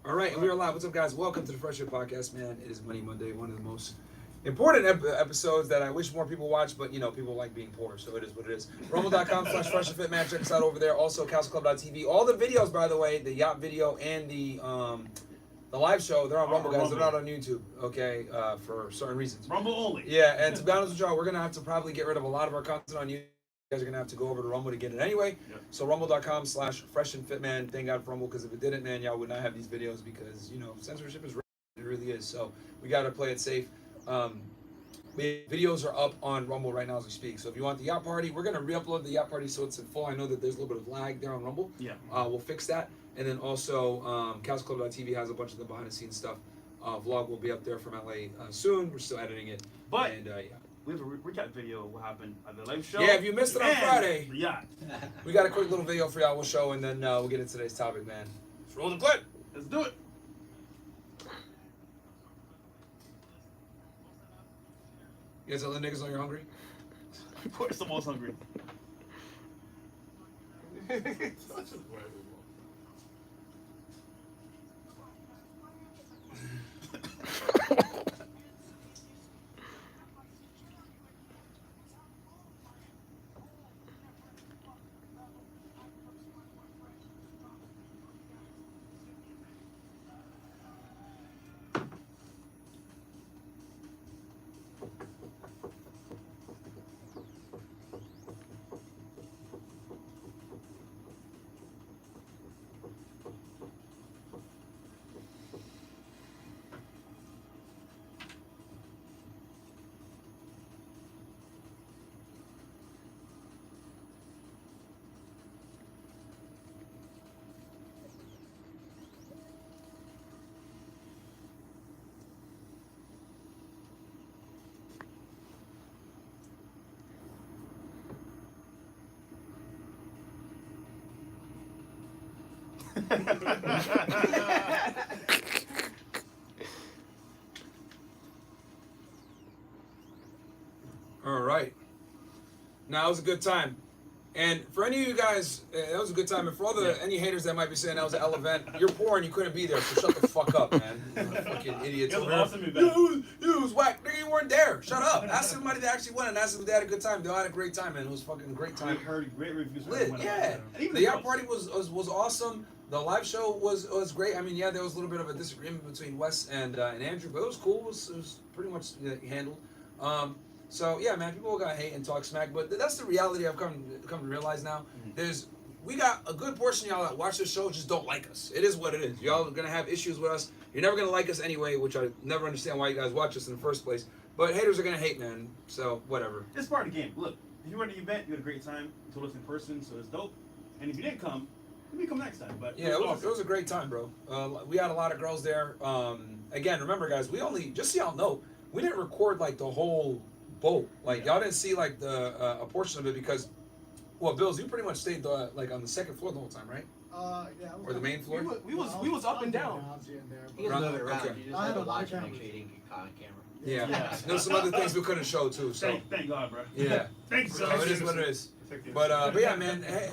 All right, and we are live. What's up, guys? Welcome to the Fresh Air Podcast, man. It is Money Monday, one of the most important episodes that I wish more people watch, but, you know, people like being poor, so it is what it is. Rumble.com/FreshAndFitMan. Check us out over there. Also, CastleClub.tv. All the videos, by the way, the yacht video and the live show, they're on Rumble, guys. They're not on YouTube, okay, for certain reasons. Rumble only. Yeah, and to be honest with y'all, we're going to have to probably get rid of a lot of our content on YouTube. You guys are gonna have to go over to Rumble to get it anyway. Yep. So rumble.com/FreshAndFitMan. Thank God for Rumble, because if it didn't, man, y'all would not have these videos, because, you know, censorship is real. It really is. So we gotta play it safe. Videos are up on Rumble right now as we speak. So if you want the yacht party, we're gonna re-upload the yacht party so it's in full. I know that there's a little bit of lag there on Rumble. Yeah. We'll fix that. And then also, CastleClub.tv has a bunch of the behind-the-scenes stuff. Vlog will be up there from LA soon. We're still editing it. But and yeah. We have a recap video of what happened at the live show. Yeah, if you missed it on Friday, yeah, we got a quick little video for y'all. We'll show, and then we'll get into today's topic, man. Let's roll the clip. Let's do it. You guys other niggas know you're hungry? Of course, the most hungry. All right. Now, it was a good time. And for any of you guys, that was a good time. And for all the any haters that might be saying that was an L event, you're poor and you couldn't be there, so shut the fuck up, man. Fucking idiots. It was awesome event. It was whack. Nigga, you weren't there. Shut up. Ask somebody that actually went and ask them if they had a good time. They all had a great time, man. It was fucking a great time. We heard great reviews. Lit, yeah. The yacht party was awesome. The live show was great. I mean, yeah, there was a little bit of a disagreement between Wes and Andrew, but it was cool. It was pretty much handled. So yeah, man, people are gonna hate and talk smack, but that's the reality I've come to realize now. We got a good portion of y'all that watch this show just don't like us. It is what it is. Y'all are gonna have issues with us. You're never gonna like us anyway, which I never understand why you guys watch us in the first place. But haters are gonna hate, man. So whatever. It's part of the game. Look, if you were at the event, you had a great time. You told us in person, so it's dope. And if you didn't come, maybe come next time. But yeah, it was a great time, bro. We had a lot of girls there. Again, remember, guys, we only, just so y'all know, we didn't record like the whole boat. Like y'all didn't see like the a portion of it because, well, Bills, you pretty much stayed like on the second floor the whole time, right? Yeah. Or the main floor? we was up and down. You just move it around. Okay. You just had to watch and make sure you didn't get caught on camera. Yeah. There's some other things we couldn't show too. So Thank God, bro. yeah. Thanks, So it is what it is. But yeah, man, hey,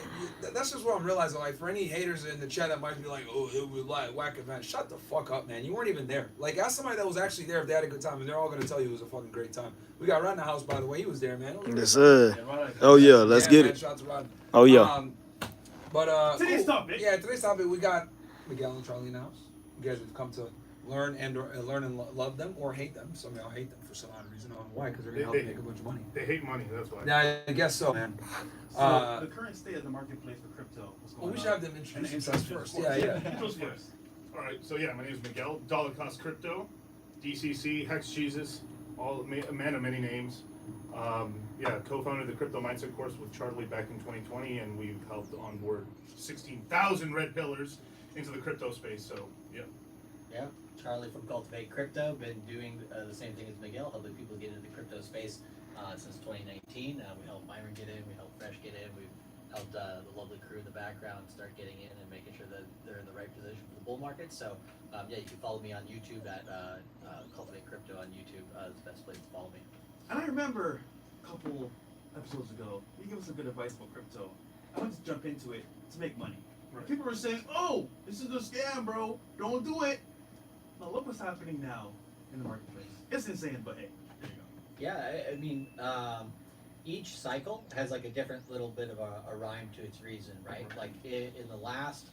that's just what I'm realizing. Like, for any haters in the chat that might be like, "Oh, it was like whack event," shut the fuck up, man. You weren't even there. Like, ask somebody that was actually there if they had a good time, and they're all gonna tell you it was a fucking great time. We got Rod in the house, by the way. He was there, man. Yes, sir. Oh yeah, let's get it. Shout out to Rod. Oh yeah. But Today's topic. Yeah, today's topic, we got Miguel and Charlie in the house. You guys have come to learn and love them or hate them. Some of y'all hate them for some odd reason. I don't know why, because they're gonna help you make a bunch of money. They hate money, that's why. Yeah, I guess so, man. So the current state of the marketplace for crypto. What's going Well, we should on? have them introduce And themselves first. Yeah. Intros first. All right, so yeah, my name is Miguel, Dollar Cost Crypto, DCC, Hex Jesus, a man of many names. Yeah, co-founded the Crypto Mindset course with Charlie back in 2020, and we've helped onboard 16,000 red pillars into the crypto space. So yeah. Yeah, Charlie from Cultivate Crypto, been doing the same thing as Miguel, helping people get into the crypto space since 2019. We helped Myron get in, we helped Fresh get in, we've helped the lovely crew in the background start getting in and making sure that they're in the right position for the bull market. So yeah, you can follow me on YouTube at Cultivate Crypto on YouTube. It's the best place to follow me. And I remember a couple episodes ago, you gave us some good advice about crypto. I wanted to jump into it to make money. Right. People were saying, "Oh, this is a scam, bro. Don't do it." Now look what's happening now in the marketplace. It's insane, but hey, there you go. Yeah, I mean, each cycle has like a different little bit of a rhyme to its reason, right? Like in the last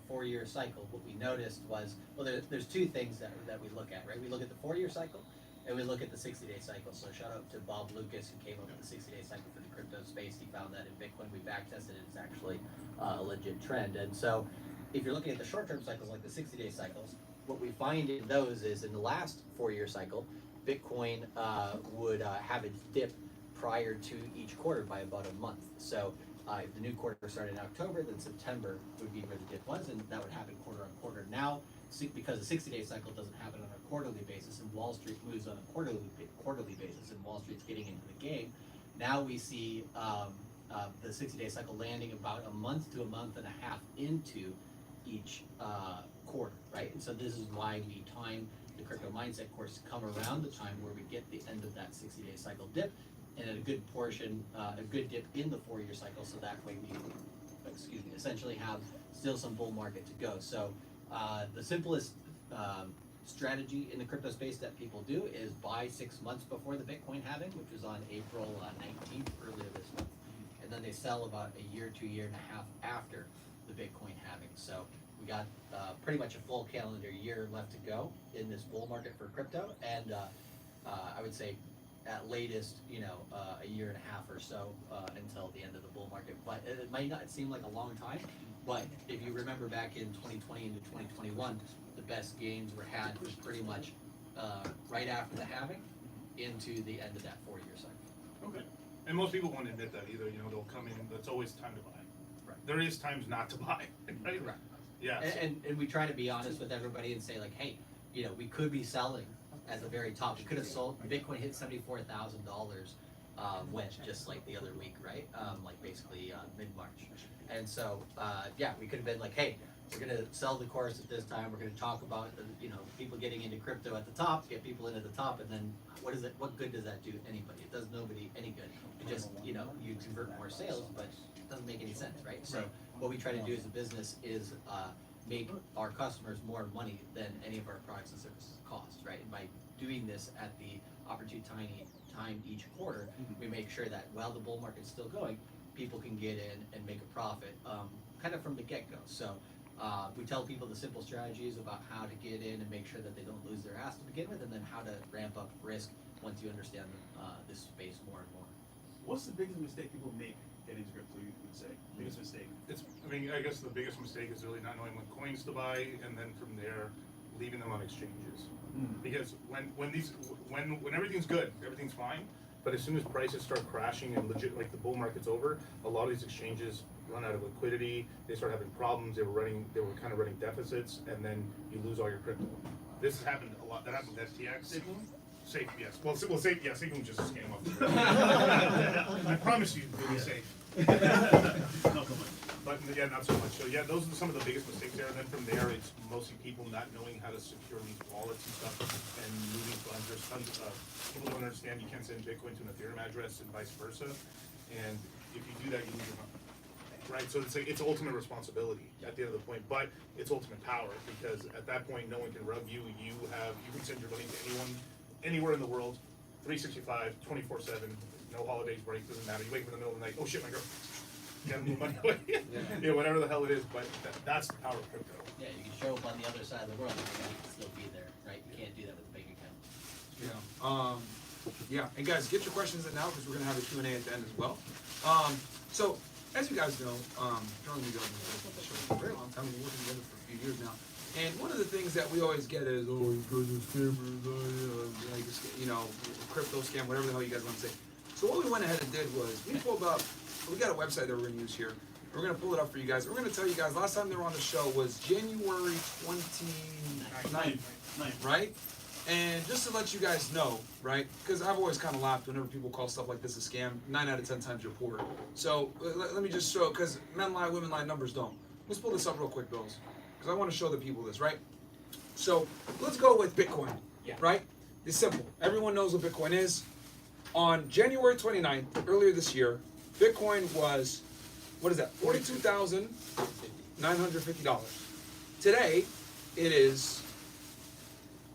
4-year cycle, what we noticed was, well, there's two things that we look at, right? We look at the 4-year cycle and we look at the 60-day cycle. So shout out to Bob Lucas, who came up with the 60-day cycle for the crypto space. He found that in Bitcoin, we backtested it, it's actually a legit trend. And so if you're looking at the short-term cycles, like the 60-day cycles, what we find in those is in the last 4-year cycle, Bitcoin would have its dip prior to each quarter by about a month. So if the new quarter started in October, then September would be where the dip was, and that would happen quarter on quarter. Now, because the 60-day cycle doesn't happen on a quarterly basis, and Wall Street moves on a quarterly basis, and Wall Street's getting into the game, now we see the 60-day cycle landing about a month to a month and a half into each quarter, right? And so this is why we time the crypto mindset course to come around the time where we get the end of that 60-day cycle dip, and at a good portion, a good dip in the 4-year cycle, so that way we, essentially have still some bull market to go. So the simplest strategy in the crypto space that people do is buy 6 months before the Bitcoin halving, which was on April 19th, earlier this month, and then they sell about a year to year and a half after the Bitcoin halving. So we got pretty much a full calendar year left to go in this bull market for crypto, and I would say at latest, a year and a half or so until the end of the bull market. But it might not seem like a long time, but if you remember back in 2020 into 2021, the best gains were had was pretty much right after the halving into the end of that 4-year cycle. Okay. And most people won't admit that either. They'll come in. That's always time to buy. Right. There is times not to buy. Right. Correct. Yeah. And we try to be honest with everybody and say like, hey, we could be selling at the very top. We could have sold. Bitcoin hit $74,000 when just like the other week, right? Like basically mid-March. And so we could have been like, hey, we're gonna sell the course at this time. We're gonna talk about people getting into crypto at the top, get people into the top, and then what good does that do to anybody? It does nobody any good. It just you convert more sales, but it doesn't make any sense, right? So what we try to do as a business is make our customers more money than any of our products and services cost, right? And by doing this at the opportune time each quarter, we make sure that while the bull market's still going, people can get in and make a profit kind of from the get-go. So we tell people the simple strategies about how to get in and make sure that they don't lose their ass to begin with, and then how to ramp up risk once you understand this space more and more. What's the biggest mistake people make getting into crypto? You would say biggest mistake. I guess the biggest mistake is really not knowing what coins to buy, and then from there, leaving them on exchanges. Because when everything's good, everything's fine. But as soon as prices start crashing and legit, like the bull market's over, a lot of these exchanges run out of liquidity. They start having problems. They were kind of running deficits, and then you lose all your crypto. This has happened a lot. That happened with STX. Safe, yes. Well, safe, yeah. Safe was just a scam off the grid. I promise you, it'll be safe. No, come on. But yeah, not so much. So yeah, those are some of the biggest mistakes there. And then from there, it's mostly people not knowing how to secure these wallets and stuff, and moving funds. There's tons of people don't understand you can't send Bitcoin to an Ethereum address and vice versa. And if you do that, you lose your money. Right, so it's ultimate responsibility at the end of the point, but it's ultimate power, because at that point, no one can rub you. You can send your money to anyone, anywhere in the world, 365, 24/7, no holidays, breaks, doesn't matter. You wake up in the middle of the night, oh shit, my girl. You gotta move money away. Whatever the hell it is, but that's the power of crypto. Yeah, you can show up on the other side of the world and you can still be there, right? You can't do that with a bank account. And guys, get your questions in now, because we're gonna have a Q&A at the end as well. So as you guys know, Charlie and Miguel have been on the show for a very long time. We've been working together for a few years now. And one of the things that we always get is, oh, you guys are scammers, crypto scam, whatever the hell you guys want to say. So what we went ahead and did was, we got a website that we're going to use here. We're going to pull it up for you guys. We're going to tell you guys, last time they were on the show was January 29th, right? And just to let you guys know, right, because I've always kind of laughed whenever people call stuff like this a scam. 9 out of 10 times you're poor. So let me just show, because men lie, women lie, numbers don't. Let's pull this up real quick, Bills, because I want to show the people this, right? So let's go with Bitcoin, right? It's simple. Everyone knows what Bitcoin is. On January 29th, earlier this year, Bitcoin was, what is that, 42,000? $950. Today, it is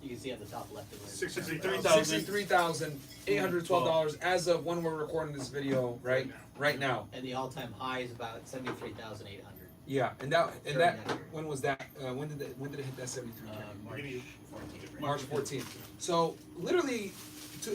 You can see at the top left of it. $63,812 as of when we're recording this video, right? Right now. And the all-time high is about 73,800. Yeah, and that During that year. when was that? When did it hit that 73K? March 14th. March 14th. So literally,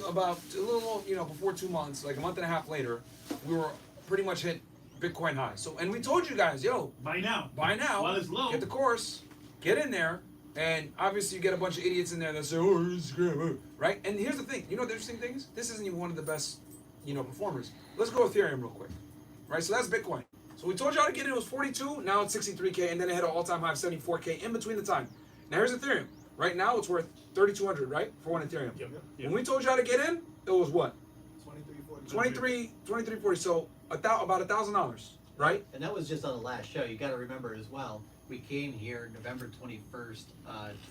about a little, before 2 months, like a month and a half later, we were pretty much hit Bitcoin high. So, and we told you guys, yo, Buy now. buy now, While it's low. get the course, get in there, and obviously you get a bunch of idiots in there that say, oh, Instagram, right? And here's the thing, the interesting thing is, this isn't even one of the best, performers. Let's go Ethereum real quick, right? So that's Bitcoin. So we told y'all to get in, it was 42, now it's 63K, and then it hit an all-time high of 74K in between the time. Now here's Ethereum. Right now it's worth 3,200, right? For one Ethereum. Yep. When we told y'all to get in, it was what? 2340. 2340, so about $1,000, right? And that was just on the last show. You got to remember as well, we came here November 21st,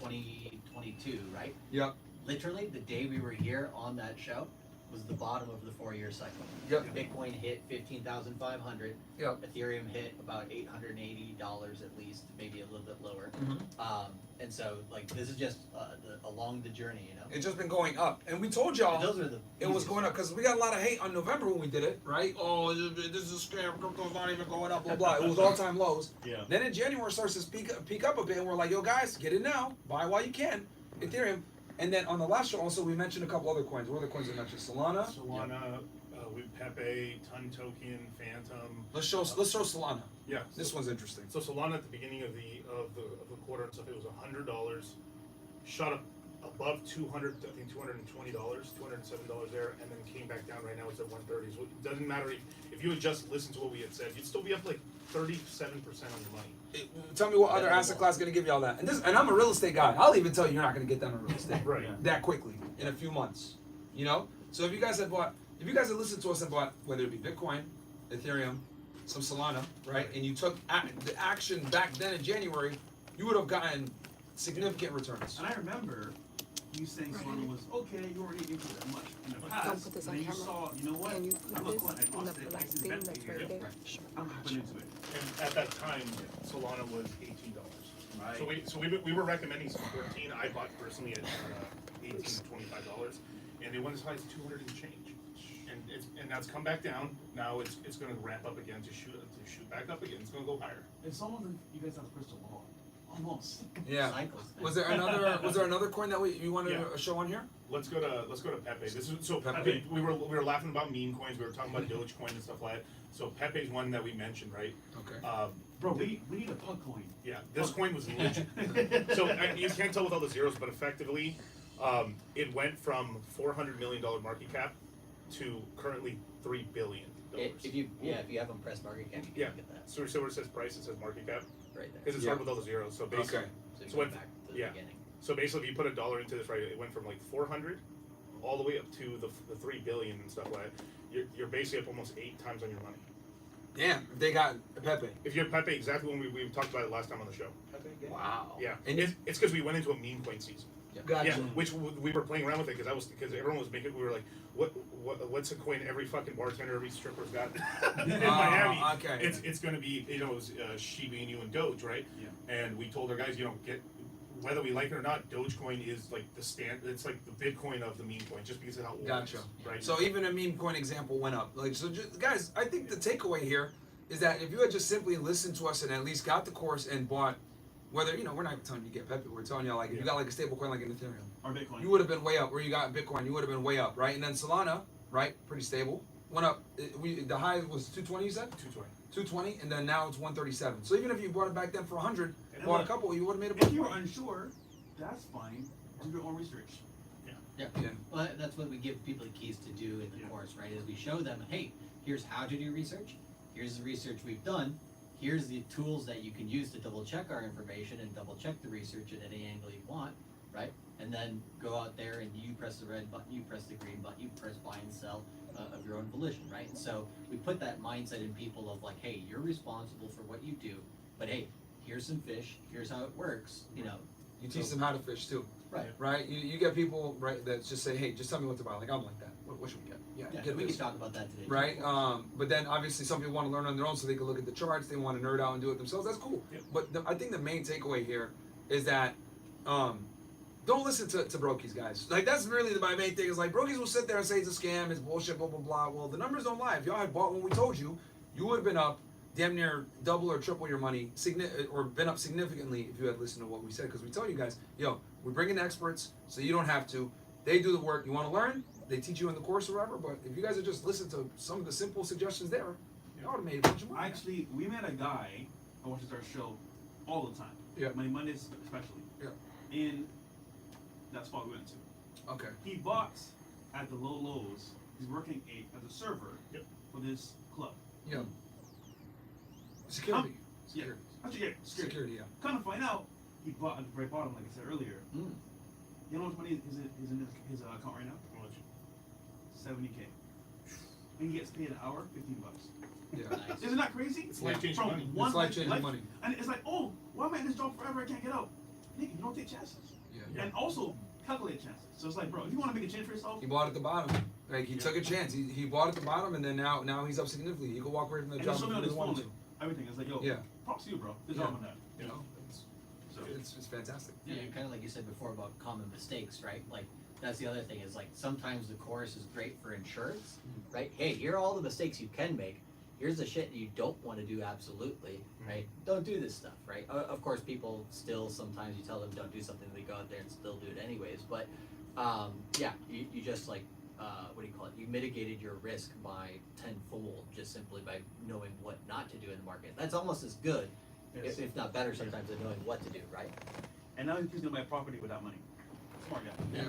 2022, right? Yep. Literally, the day we were here on that show was the bottom of the 4-year cycle. Yep. Bitcoin hit 15,500. Yep. Ethereum hit about $880 at least, maybe a little bit lower. And so, like, this is just along the journey, It's just been going up, and we told And y'all those are the it was easiest going up because we got a lot of hate on November when we did it, right? Oh, this is a scam. Crypto's not even going up. Blah blah. It was all-time lows. Yeah. Then in January it starts to peak up a bit, and we're like, yo guys, get in now, buy while you can, Ethereum. And then on the last show also we mentioned a couple other coins. What other coins we mentioned? Solana. With Pepe, Ton Token, Phantom. Let's show Solana. Yeah. This one's interesting. So Solana at the beginning of the quarter and stuff, it was $100, shot up above $200, I think $220, $207 there, and then came back down. Right now it's at 130. So it doesn't matter if you had just listened to what we had said, you'd still be up like 37% on your money. Tell me what other asset class is going to give you all that. And I'm a real estate guy. I'll even tell you you're not going to get that in real estate Right. that quickly in a few months. So if you guys had listened to us and bought, whether it be Bitcoin, Ethereum, some Solana, right, and you took the action back then in January, you would have gotten significant returns. And I remember you saying Solana was okay, you already into that much in the Don't past. put this And on then you camera. saw, you know what? And you I'm put not this going, I on the lost it. I black see thing that that's here. right there. I'm hopping into it. And at that time, Solana was $18. Right. So we were recommending some 14. I bought personally at $18 to $25, and it went as high as 200 and change. And that's come back down. Now it's going to ramp up again to shoot back up again. It's going to go higher. And some of them, you guys have a crystal ball. Almost. Yeah. cycles. Was there another coin that you wanted to show on here? Let's go to Pepe. This is so Pepe. We were laughing about meme coins. We were talking about Dogecoin and stuff like that. So Pepe's one that we mentioned, right? Okay. Bro, we need a pug coin. Yeah, this coin was legit. So you can't tell with all the zeros, but effectively, it went from $400 million market cap to currently $3 billion. If you have them press market cap, you can Yeah. look at that So where it says price, it says market cap right there. because it's hard with all the zeros. So basically, Okay. So you So go what- back to the yeah. beginning. So basically, if you put $1 into this, right, it went from like 400 all the way up to the 3 billion and stuff like that. You're basically up almost 8 times on your money. Damn, they got Pepe. If you have Pepe, exactly when we talked about it last time on the show. Wow. Yeah, And and it's because we went into a meme coin season. gotcha. Yeah, which we were playing around with it because everyone was making. We were like, what's a coin every fucking bartender, every stripper's got in Miami? Okay. It's going to be it was Shiba Inu and Doge, right? Yeah. And we told our guys, get whether we like it or not, Dogecoin is like the it's like the Bitcoin of the meme coin, just because of how old Gotcha. it is, right? So even a meme coin example went up. Guys, I think the takeaway here is that if you had just simply listened to us and at least got the course and bought, whether we're not telling you to get Pepe, we're telling you like if you got like a stable coin like an Ethereum, Or Bitcoin. you would have been way up. Or you got Bitcoin, you would have been way up, right? And then Solana, right, pretty stable, went up. The high was 220, you said? 220. 220, and then now it's 137. So even if you bought it back then for 100, And bought a look, couple, you would have made a If bunch you're more. unsure, that's fine. Do your own research. Yeah. Yeah. Well, that's what we give people the keys to do in the Yeah. course, right? Is we show them, hey, here's how to do research. Here's the research we've done. Here's the tools that you can use to double check our information and double check the research at any angle you want, right? And then go out there and you press the red button, you press the green button, you press buy and sell of your own volition, right? And so we put that mindset in people of like, hey, you're responsible for what you do, but hey, here's some fish, here's how it works, You teach them how to fish too. Right. Right? You get people right that just say, hey, just tell me what to buy. Like I'm like that. What should we get? Yeah, get we this. can talk about that today. Right? But then obviously some people want to learn on their own so they can look at the charts. They want to nerd out and do it themselves. That's cool. Yep. But I think the main takeaway here is that don't listen to brokies, guys. Like that's really my main thing. Is like brokies will sit there and say it's a scam, it's bullshit, blah blah blah. Well, the numbers don't lie. If y'all had bought when we told you, you would have been up damn near double or triple your money, or been up significantly if you had listened to what we said. Because we tell you guys, yo, we're bringing experts, so you don't have to. They do the work. You want to learn? They teach you in the course or whatever. But if you guys had just listened to some of the simple suggestions there, y'all would have made a bunch of money. Actually, we met a guy who watches our show all the time. Yeah. Mondays especially. Yeah. In that spot we went to. Okay. He bought at the low lows. He's working as a server Yep. for this club. Yeah. Security. Yeah. Security. Actually, yeah, Security. Yeah. Kind of find out, he bought at the very bottom, like I said earlier. Mm. You know how much money is in his account right now? How much? 70K. And he gets paid an hour, $15. Yeah. Nice. Isn't that crazy? It's life-changing From money. one It's life-changing money. And it's like, oh, why am I in this job forever? I can't get out. Nigga, you don't take chances. Yeah. And also, calculate chances. So it's like, bro, if you want to make a change for yourself, He bought at the bottom. Like he took a chance. He bought at the bottom, and then now he's up significantly. He could walk away from the and job just show if me on he his really phone, wanted like, to. everything. It's like, yo, Yeah. props to you, bro. Good Yeah. job on that. You know, So, it's fantastic. Yeah, kind of like you said before about common mistakes, right? Like that's the other thing is like sometimes the course is great for insurance, right? Hey, here are all the mistakes you can make. Here's the shit you don't want to do absolutely, right? Don't do this stuff, right? Of course, people still sometimes you tell them don't do something, they go out there and still do it anyways. But yeah, you just like what do you call it? You mitigated your risk by tenfold just simply by knowing what not to do in the market. That's almost as good, yes. if not better sometimes, than knowing what to do, right? And now he's gonna buy property with that money. Smart guy. Yeah.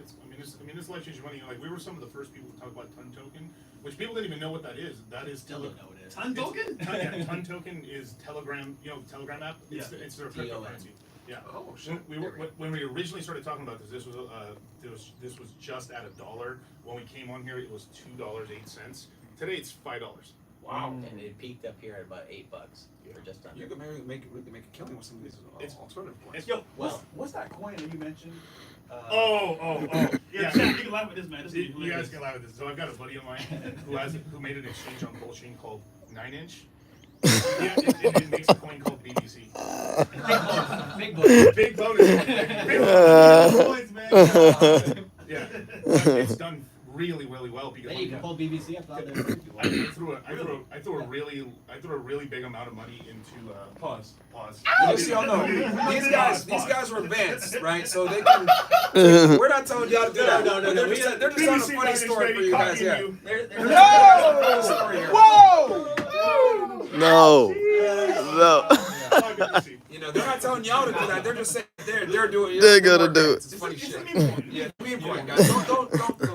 So there you go. It's life-changing money. You know, like we were some of the first people to talk about ton token, which people didn't even know what that is. That is Still don't know what it is. Ton token? Ton token is Telegram. You know, Telegram app. It's Yeah. it's their TON. cryptocurrency. Yeah. Oh shit. When we originally started talking about this, this was just at $1. When we came on here, it was $2.08. Today it's $5. Wow. And it peaked up here at about $8 for just under. You could maybe make a killing with some of these alternative coins. Yo, Well- what's that coin that you mentioned? Yeah, Yeah, you can laugh at this, man. This is You guys hilarious. can laugh at this. So I've got a buddy of mine who made an exchange on Bullchain called 9-inch. Yeah, it makes a coin called BBC. Big boy. Big bonus. Big Coins, man. Yeah, but it's done really, really well because Then you can pull BBC up out there. I threw a really big amount of money into Pause. You see, y'all know these guys were advanced, right? So they can. We're not telling y'all to do that. No. They're just telling a funny story for you guys. Yeah. Whoa! No. You know, they're not telling y'all to do that. They're just saying they're doing. They're gonna do it. It's funny It's shit. a meme coin. Yeah, meme coin, guys. Don't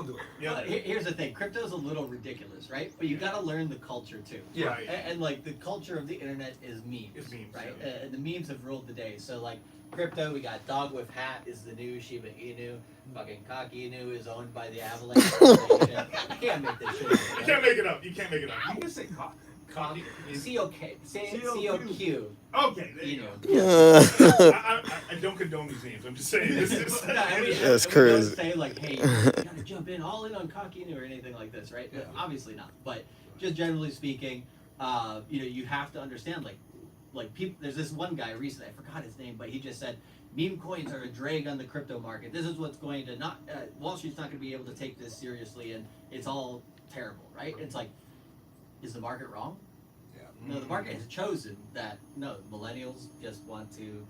do it. Yeah. Here's the thing, crypto's a little ridiculous, right? But you gotta learn the culture too. Yeah. Right. And like the culture of the internet is memes, Is memes, right? yeah. And the memes have ruled the day. So like crypto, we got Dog with Hat is the new Shiba Inu. Fucking Cocky Inu is owned by the Avalanche. Corporation. You can't make this shit up. You can't make it up. You can't make it up. You can say cock. Cocky. C-O-K. C-O-Q. Okay, there you Inu. go. I don't condone these names. I'm just saying this is. No, I mean, That's we crazy. don't say like, hey, you gotta jump in all in on Cocky Inu or anything like this, right? Yeah. Obviously not. But just generally speaking, you have to understand like people. There's this one guy recently, I forgot his name, but he just said meme coins are a drag on the crypto market. This is what's going to not Wall Street's not going to be able to take this seriously, and it's all terrible, right? It's like, is the market wrong? Yeah. No, the market has chosen that. No, millennials just want to,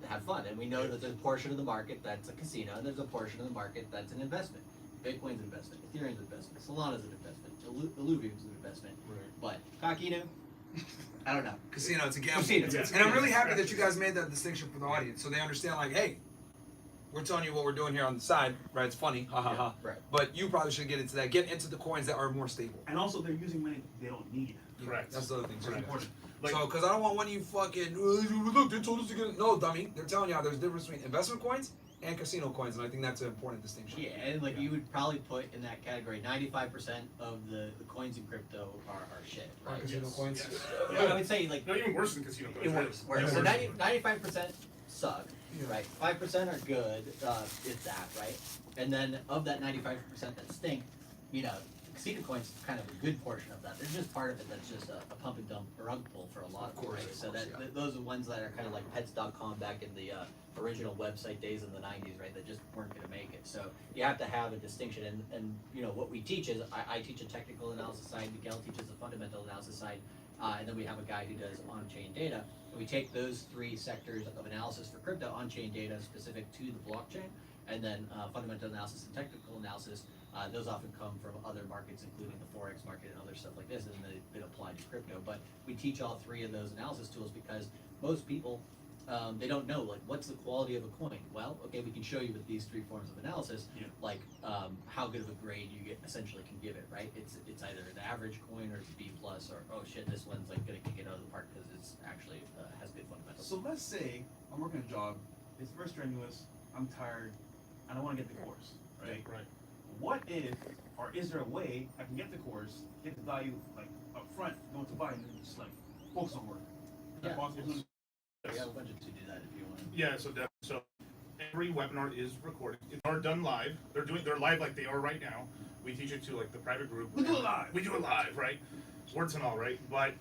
have fun, and we know that there's a portion of the market that's a casino, and there's a portion of the market that's an investment. Bitcoin's an investment, Ethereum's an investment, Solana's an investment, Illuvium's an investment, but Cockino, I don't know. Casino, it's a gamble. Casino. And I'm really happy that you guys made that distinction for the audience, so they understand. Like, hey, we're telling you what we're doing here on the side, right? It's funny, ha ha ha. Right. But you probably should get into that. Get into the coins that are more stable. And also, they're using money they don't need. Correct. That's the other thing. too. Correct. Important. Like- So, because I don't want one of you fucking, look, they told us to get it. No, dummy. They're telling y'all there's a difference between investment coins and casino coins, and I think that's an important distinction. Yeah, and like you would probably put in that category, 95% of the coins in crypto are shit, right? Casino Yes. coins. Yes. I would say like Not even worse than casino coins. it works. So 95% suck, right? 5% are good, it's that, right? And then of that 95% that stink, you know, Casino Coin's kind of a good portion of that. There's just part of it that's just a pump and dump rug pull for a lot of them, right? So those are the ones that are kind of like pets.com back in the original website days in the 90s, right? That just weren't going to make it. So you have to have a distinction. And you know, what we teach is I teach a technical analysis side, Miguel teaches a fundamental analysis side, and then we have a guy who does on-chain data. And we take those three sectors of analysis for crypto, on-chain data specific to the blockchain, and then fundamental analysis and technical analysis. Those often come from other markets, including the Forex market and other stuff like this, and they've been applied to crypto. But we teach all three of those analysis tools because most people, they don't know, like, what's the quality of a coin? Well, okay, we can show you with these three forms of analysis, like, how good of a grade you essentially can give it, right? It's either an average coin or it's a B plus, or, oh shit, this one's like gonna kick it out of the park because it's actually has good fundamentals. So let's say I'm working a job, it's very strenuous, I'm tired, and I want to get the course, right? Right. What if, or is there a way I can get the course, get the value like up front, know what to buy, and then just like focus on work? Is that Yeah. possible? We have a budget to do that if you want. Yeah, so every webinar is recorded. It's are done live. They're live like they are right now. We teach it to like the private group. We do it live. We do it live, right? Words and all, right? But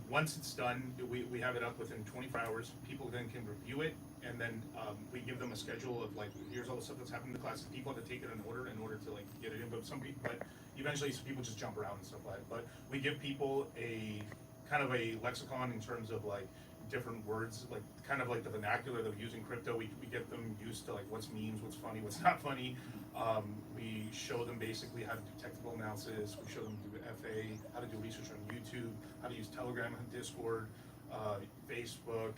once it's done, we have it up within 24 hours. People then can review it, and then we give them a schedule of like, here's all the stuff that's happened in the class. People have to take it in order to like get it in. But eventually some people just jump around and stuff like that. But we give people a kind of a lexicon in terms of like different words, like kind of like the vernacular that we use in crypto. We get them used to like what's memes, what's funny, what's not funny. We show them basically how to do technical analysis. We show them do FA, how to do research on YouTube, how to use Telegram and Discord, Facebook,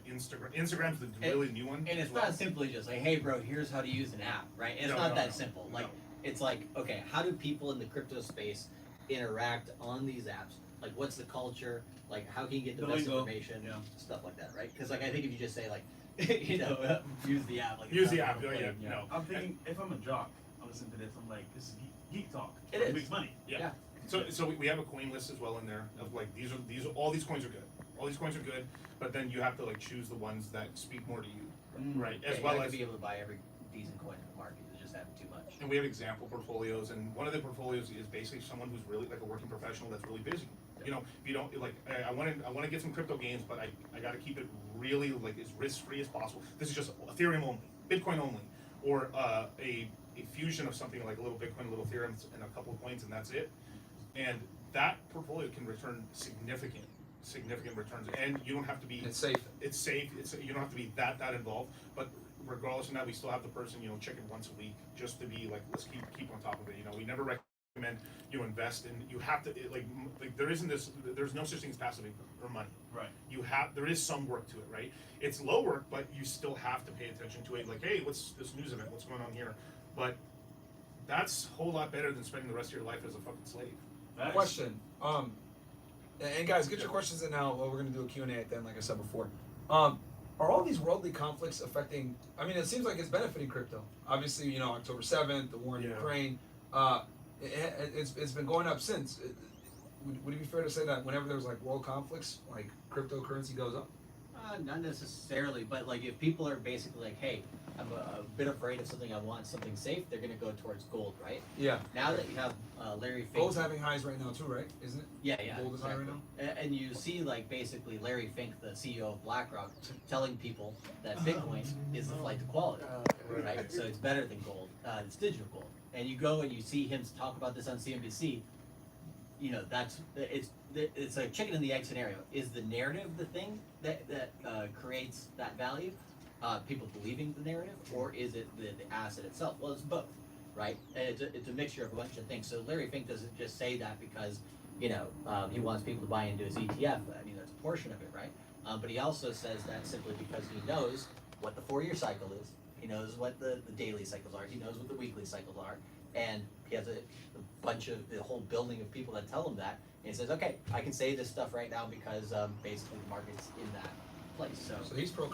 Instagram. Instagram's the really new one. And it's not simply just like, hey bro, here's how to use an app, right? It's not that simple. Like, it's like, okay, how do people in the crypto space interact on these apps? Like, what's the culture? Like, how can you get the best information? Stuff like that, right? Because like, I think if you just say like, you know, use the app. Like, use the app. No. I'm thinking if I'm a jock, I'm listening to this. I'm like, this is geek talk. It makes money. Yeah. So we have a coin list as well in there of like all these coins are good. All these coins are good, but then you have to like choose the ones that speak more to you, right? As well as be able to buy every decent coin in the market. It's just having too much. And we have example portfolios, and one of the portfolios is basically someone who's really like a working professional that's really busy. You know, if you don't like, I want to get some crypto gains, but I got to keep it really like as risk free as possible. This is just Ethereum only, Bitcoin only, or a fusion of something like a little Bitcoin, a little Ethereum, and a couple of coins, and that's it. And that portfolio can return significant returns, and you don't have to be. It's safe. It's safe. You don't have to be that involved, but regardless of that, we still have the person, you know, check it once a week just to be like, let's keep on top of it. You know, we never recommend you invest in. You have to like there's no such thing as passive income or money. Right. There is some work to it, right? It's low work, but you still have to pay attention to it. Like, hey, what's this news event? What's going on here? But that's a whole lot better than spending the rest of your life as a fucking slave. Question. And guys, get your questions in now. Well, we're gonna do a Q&A at the end, like I said before. Are all these worldly conflicts affecting? I mean, it seems like it's benefiting crypto. Obviously, you know, October 7th, the war in Ukraine. It's been going up since. Would it be fair to say that whenever there's like world conflicts, like cryptocurrency goes up? Not necessarily, but like if people are basically like, hey, I'm a bit afraid of something, I want something safe, they're gonna go towards gold, right? Yeah. Now that you have Larry Fink. Gold's having highs right now too, right? Isn't it? Yeah. Gold is high right now. And you see like basically Larry Fink, the CEO of BlackRock, telling people that Bitcoin is the flight to quality, right? So it's better than gold. It's digital gold. And you go and you see him talk about this on CNBC. You know, it's a chicken and the egg scenario. Is the narrative the thing that creates that value? People believing the narrative, or is it the asset itself? Well, it's both, right? And it's a mixture of a bunch of things. So Larry Fink doesn't just say that because, you know, he wants people to buy into his ETF. I mean, that's a portion of it, right? But he also says that simply because he knows what the 4-year cycle is. He knows what the daily cycles are. He knows what the weekly cycles are. And he has a whole building of people that tell him that. And he says, okay, I can say this stuff right now because basically the market's in that place. So he's pro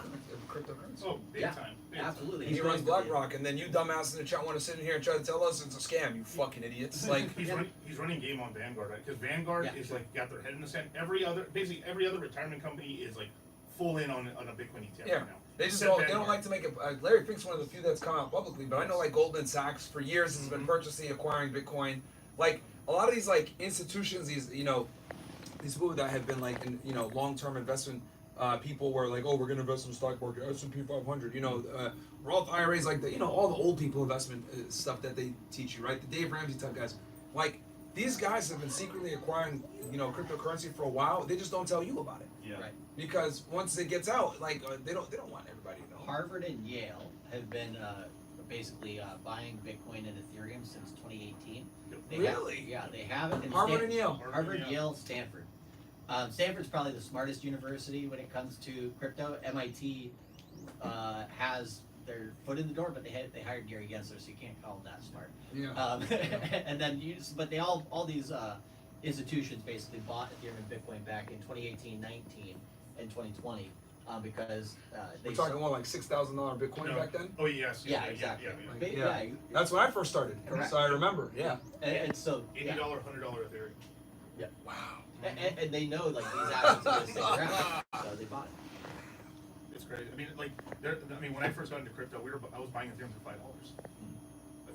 cryptocurrency. Oh, big time. Absolutely. He runs BlackRock, and then you dumbasses in the chat want to sit in here and try to tell us it's a scam. You fucking idiots! Like he's running game on Vanguard, right? Because Vanguard is like got their head in the sand. Every other retirement company is like full in on a Bitcoin ETF Yeah. right now. They just Set don't. They Vanguard. don't like to make it. Larry Fink's one of the few that's come out publicly, but I know like Goldman Sachs for years has been purchasing, acquiring Bitcoin. Like a lot of these like institutions, these these people that have been like long-term investment people were like, oh, we're gonna invest in the stock market, S&P 500. Roth IRAs, like all the old people investment stuff that they teach you, right? The Dave Ramsey type guys, like these guys have been secretly acquiring cryptocurrency for a while. They just don't tell you about it. Yeah. Right. Because once it gets out, like they don't want everybody to know. Harvard and Yale have been basically buying Bitcoin and Ethereum since 2018. Really? They have it. In Harvard and Yale. Harvard, Yale, Stanford. Stanford's probably the smartest university when it comes to crypto. MIT has their foot in the door, but they hired Gary Gensler, so you can't call them that smart. Yeah. And then but they all these institutions basically bought Ethereum and Bitcoin back in 2018, 19, and 2020 because they We're talking more like $6,000 Bitcoin No. like back then. Oh yes. Yeah, exactly. Yeah. Yeah. Yeah, That's when I first started. Correct. So I remember. Yeah. and so $80, yeah. $100 Ethereum. Wow. And they know like these assets are gonna stick around, so they bought it. It's crazy. I mean, like, when I first got into crypto, I was buying Ethereum for $5.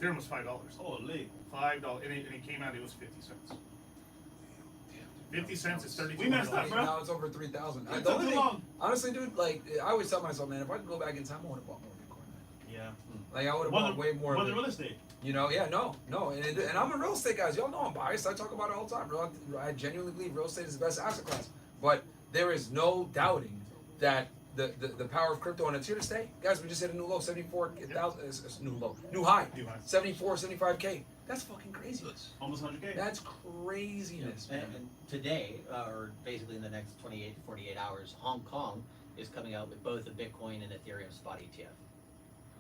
Ethereum was $5. Holy. $5, and it came out. It was 50 cents. 50 cents is 32. We messed up, bro. Now it's over 3,000. It took too long. Honestly, dude, like I always tell myself, man, if I could go back in time, I would have bought more Bitcoin. Man. Yeah. Like I would have bought way more. What of the it. real estate? Yeah, no, and I'm a real estate guy. Y'all know I'm biased. I talk about it all the time. I genuinely believe real estate is the best asset class. But there is no doubting that the power of crypto, and it's here to stay. Guys, we just hit a new low, 74,000, new high, New high. 74, 75K. That's fucking craziness. Almost 100K. That's craziness, man. And today, or basically in the next 28 to 48 hours, Hong Kong is coming out with both a Bitcoin and Ethereum spot ETF.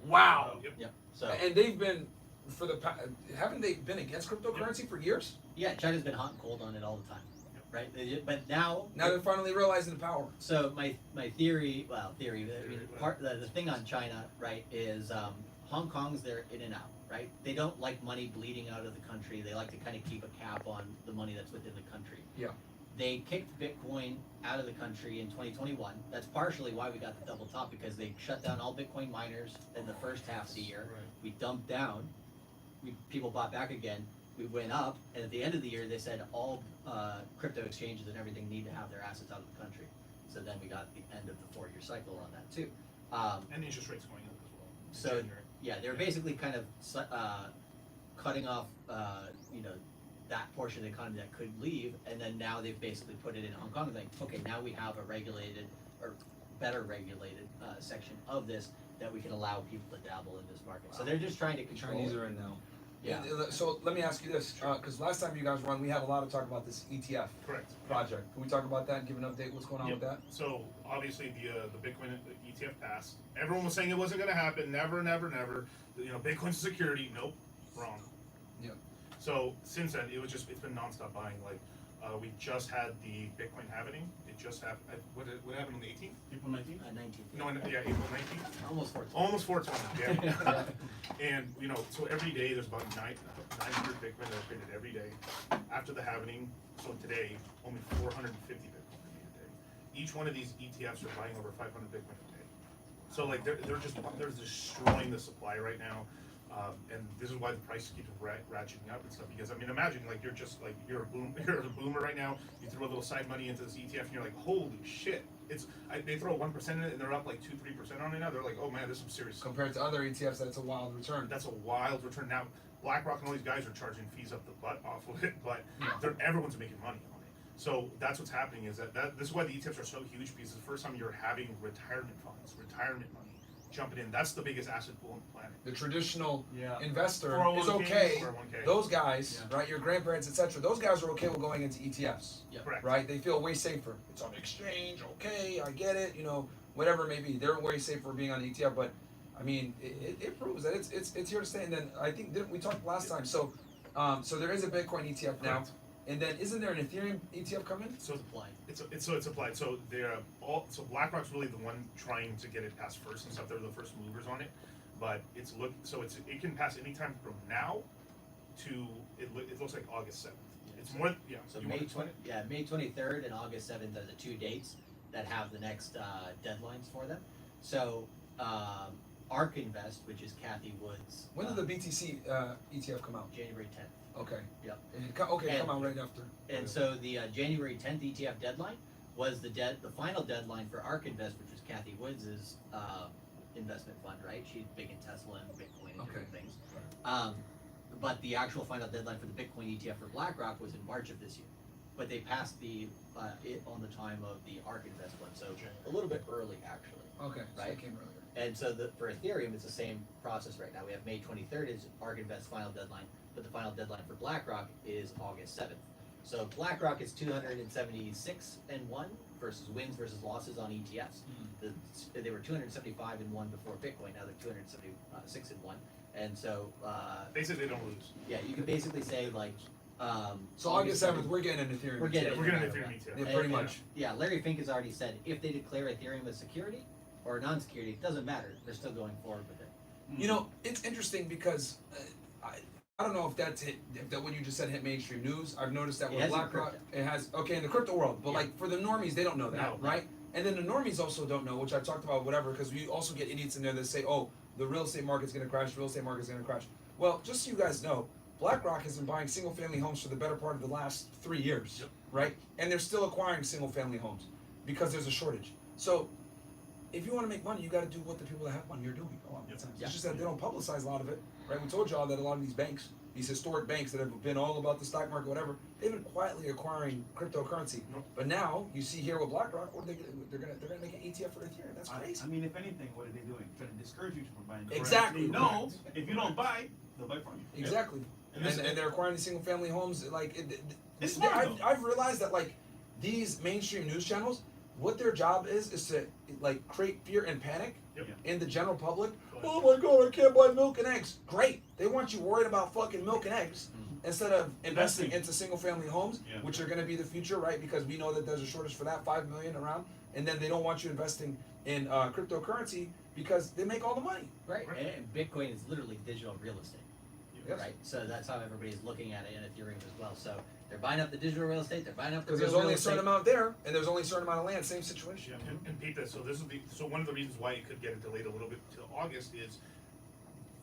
Wow. Yep. Yep. So And they've been haven't they been against cryptocurrency for years? yeah, China's been hot and cold on it all the time, right? But now Now they're finally realizing the power. So my theory, I mean, the thing on China, right, is Hong Kong's their in and out, right? They don't like money bleeding out of the country. They like to kind of keep a cap on the money that's within the country. Yeah. They kicked Bitcoin out of the country in 2021. That's partially why we got the double top, because they shut down all Bitcoin miners in the first half of the year. Right. We dumped down. People bought back again. We went up, and at the end of the year, they said all crypto exchanges and everything need to have their assets out of the country. So then we got the end of the 4-year cycle on that too. And the interest rates going up as well. in So January. yeah, they're basically kind of cutting off, that portion of the economy that could leave, and then now they've basically put it in Hong Kong. Like, okay, now we have a regulated or better regulated section of this that we can allow people to dabble in this market. So they're just trying to control. Chinese it. are in now. Yeah. So let me ask you this, because last time you guys were on, we had a lot of talk about this ETF Correct. project. Can we talk about that and give an update? What's going on with that? So obviously the Bitcoin ETF passed. Everyone was saying it wasn't going to happen. Never, never, never. Bitcoin's a security. Nope, wrong. Yeah. So since then, it's been nonstop buying. Like we just had the Bitcoin halving. It just happened. What happened on the 18th? April 19th? 19th. No, April 19th. Almost 14. Almost 420. Yeah. And so every day there's about 900 Bitcoin that are traded every day. After the halving, so today only 450 Bitcoin are made a day. Each one of these ETFs are buying over 500 Bitcoin a day. So like they're destroying the supply right now. And this is why the price keeps ratcheting up and stuff. Because I mean, imagine like you're a boomer right now. You throw a little side money into this ETF, and you're like, holy shit! They throw 1% in it, and they're up like 2-3% on it now. They're like, oh man, this is some serious. Compared to other ETFs, that's a wild return. That's a wild return. Now, BlackRock and all these guys are charging fees up the butt off of it, but everyone's making money on it. So that's what's happening. Is that this is why the ETFs are so huge, because it's the first time you're having retirement funds, retirement money jumping in. That's the biggest asset pool on the planet. The traditional Yeah. investor 401k, is okay. 401k. Those guys, right, your grandparents, etc., those guys are okay with going into ETFs, Yeah. Correct. right? They feel way safer. It's on the exchange, okay, I get it, whatever it may be. They're way safer being on the ETF, but I mean, it proves that it's here to stay. And then I think we talked last time, so there is a Bitcoin ETF now, Correct. and then isn't there an Ethereum ETF coming? So Applied. it's applied. So they're so BlackRock's really the one trying to get it passed first and stuff. They're the first movers on it, but it can pass anytime from now to it looks like August 7th. It's more So you May want to 20, May 23rd and August 7th are the 2 dates. that have the next deadlines for them. So ARK Invest, which is Kathy Wood's. When did the BTC ETF come out? January 10th. Okay. Yep. Okay, And- come out right after. And so the January 10th ETF deadline was the final deadline for ARK Invest, which was Kathy Woods' investment fund, right? She's big in Tesla and Bitcoin and different things. But the actual final deadline for the Bitcoin ETF for BlackRock was in March of this year. But they passed it on the time of the ARK Invest one, so a little bit early actually. Okay, so Right. it came earlier. And so for Ethereum, it's the same process right now. We have May 23rd is ARK Invest final deadline, but the final deadline for BlackRock is August 7th. So BlackRock is 276 and 1 versus wins versus losses on ETFs. They were 275 and 1 before Bitcoin. Now they're 276 and 1. And so Basically, they don't lose. yeah, you can basically say like So August 7th, we're getting an Ethereum. We're getting ETF. We're gonna Yeah. Ethereum ETF. Yeah, And- pretty and- much. Yeah, Larry Fink has already said if they declare Ethereum a security or a non-security, it doesn't matter. They're still going forward with it. You know, it's interesting because I don't know if if that what you just said hit mainstream news. I've noticed that It with has in BlackRock, crypto. it has in the crypto world, but Yeah. like for the normies, they don't know that, No. right? And then the normies also don't know, which I talked about, whatever, because we also get idiots in there that say, oh, the real estate market's gonna crash, the real estate market's gonna crash. Well, just so you guys know, BlackRock has been buying single family homes for the better part of the last 3 years, right? And they're still acquiring single family homes because there's a shortage. So if you want to make money, you got to do what the people that have money are doing a lot of the times. Yeah. It's just that they don't publicize a lot of it, right? We told y'all that a lot of these banks, these historic banks that have been all about the stock market, whatever, they've been quietly acquiring cryptocurrency. Nope. But now you see here with BlackRock, what are they gonna, they're gonna make an ETF for Ethereum. That's crazy. I mean, if anything, what are they doing? Trying to discourage you from buying. Exactly. No, if you don't buy, they'll buy from you. Exactly. And And, this- and they're acquiring these single family homes. Like It's smart, I've realized that like these mainstream news channels, what their job is to like create fear and panic Yep. in the general public. Go Oh my god, I can't buy milk and eggs. Great. They want you worried about fucking milk and eggs instead of investing into single family homes, Yeah. which are gonna be the future, right? Because we know that there's a shortage for that, 5 million around. And then they don't want you investing in cryptocurrency because they make all the money. Right. And Bitcoin is literally digital real estate. Yes. Right. So that's how everybody's looking at it in Ethereum as well. So they're buying up the digital real estate. They're buying up the Because real there's only real a certain estate. amount there, and there's only a certain amount of land, same situation. And Pete, so this is one of the reasons why it could get it delayed a little bit to August is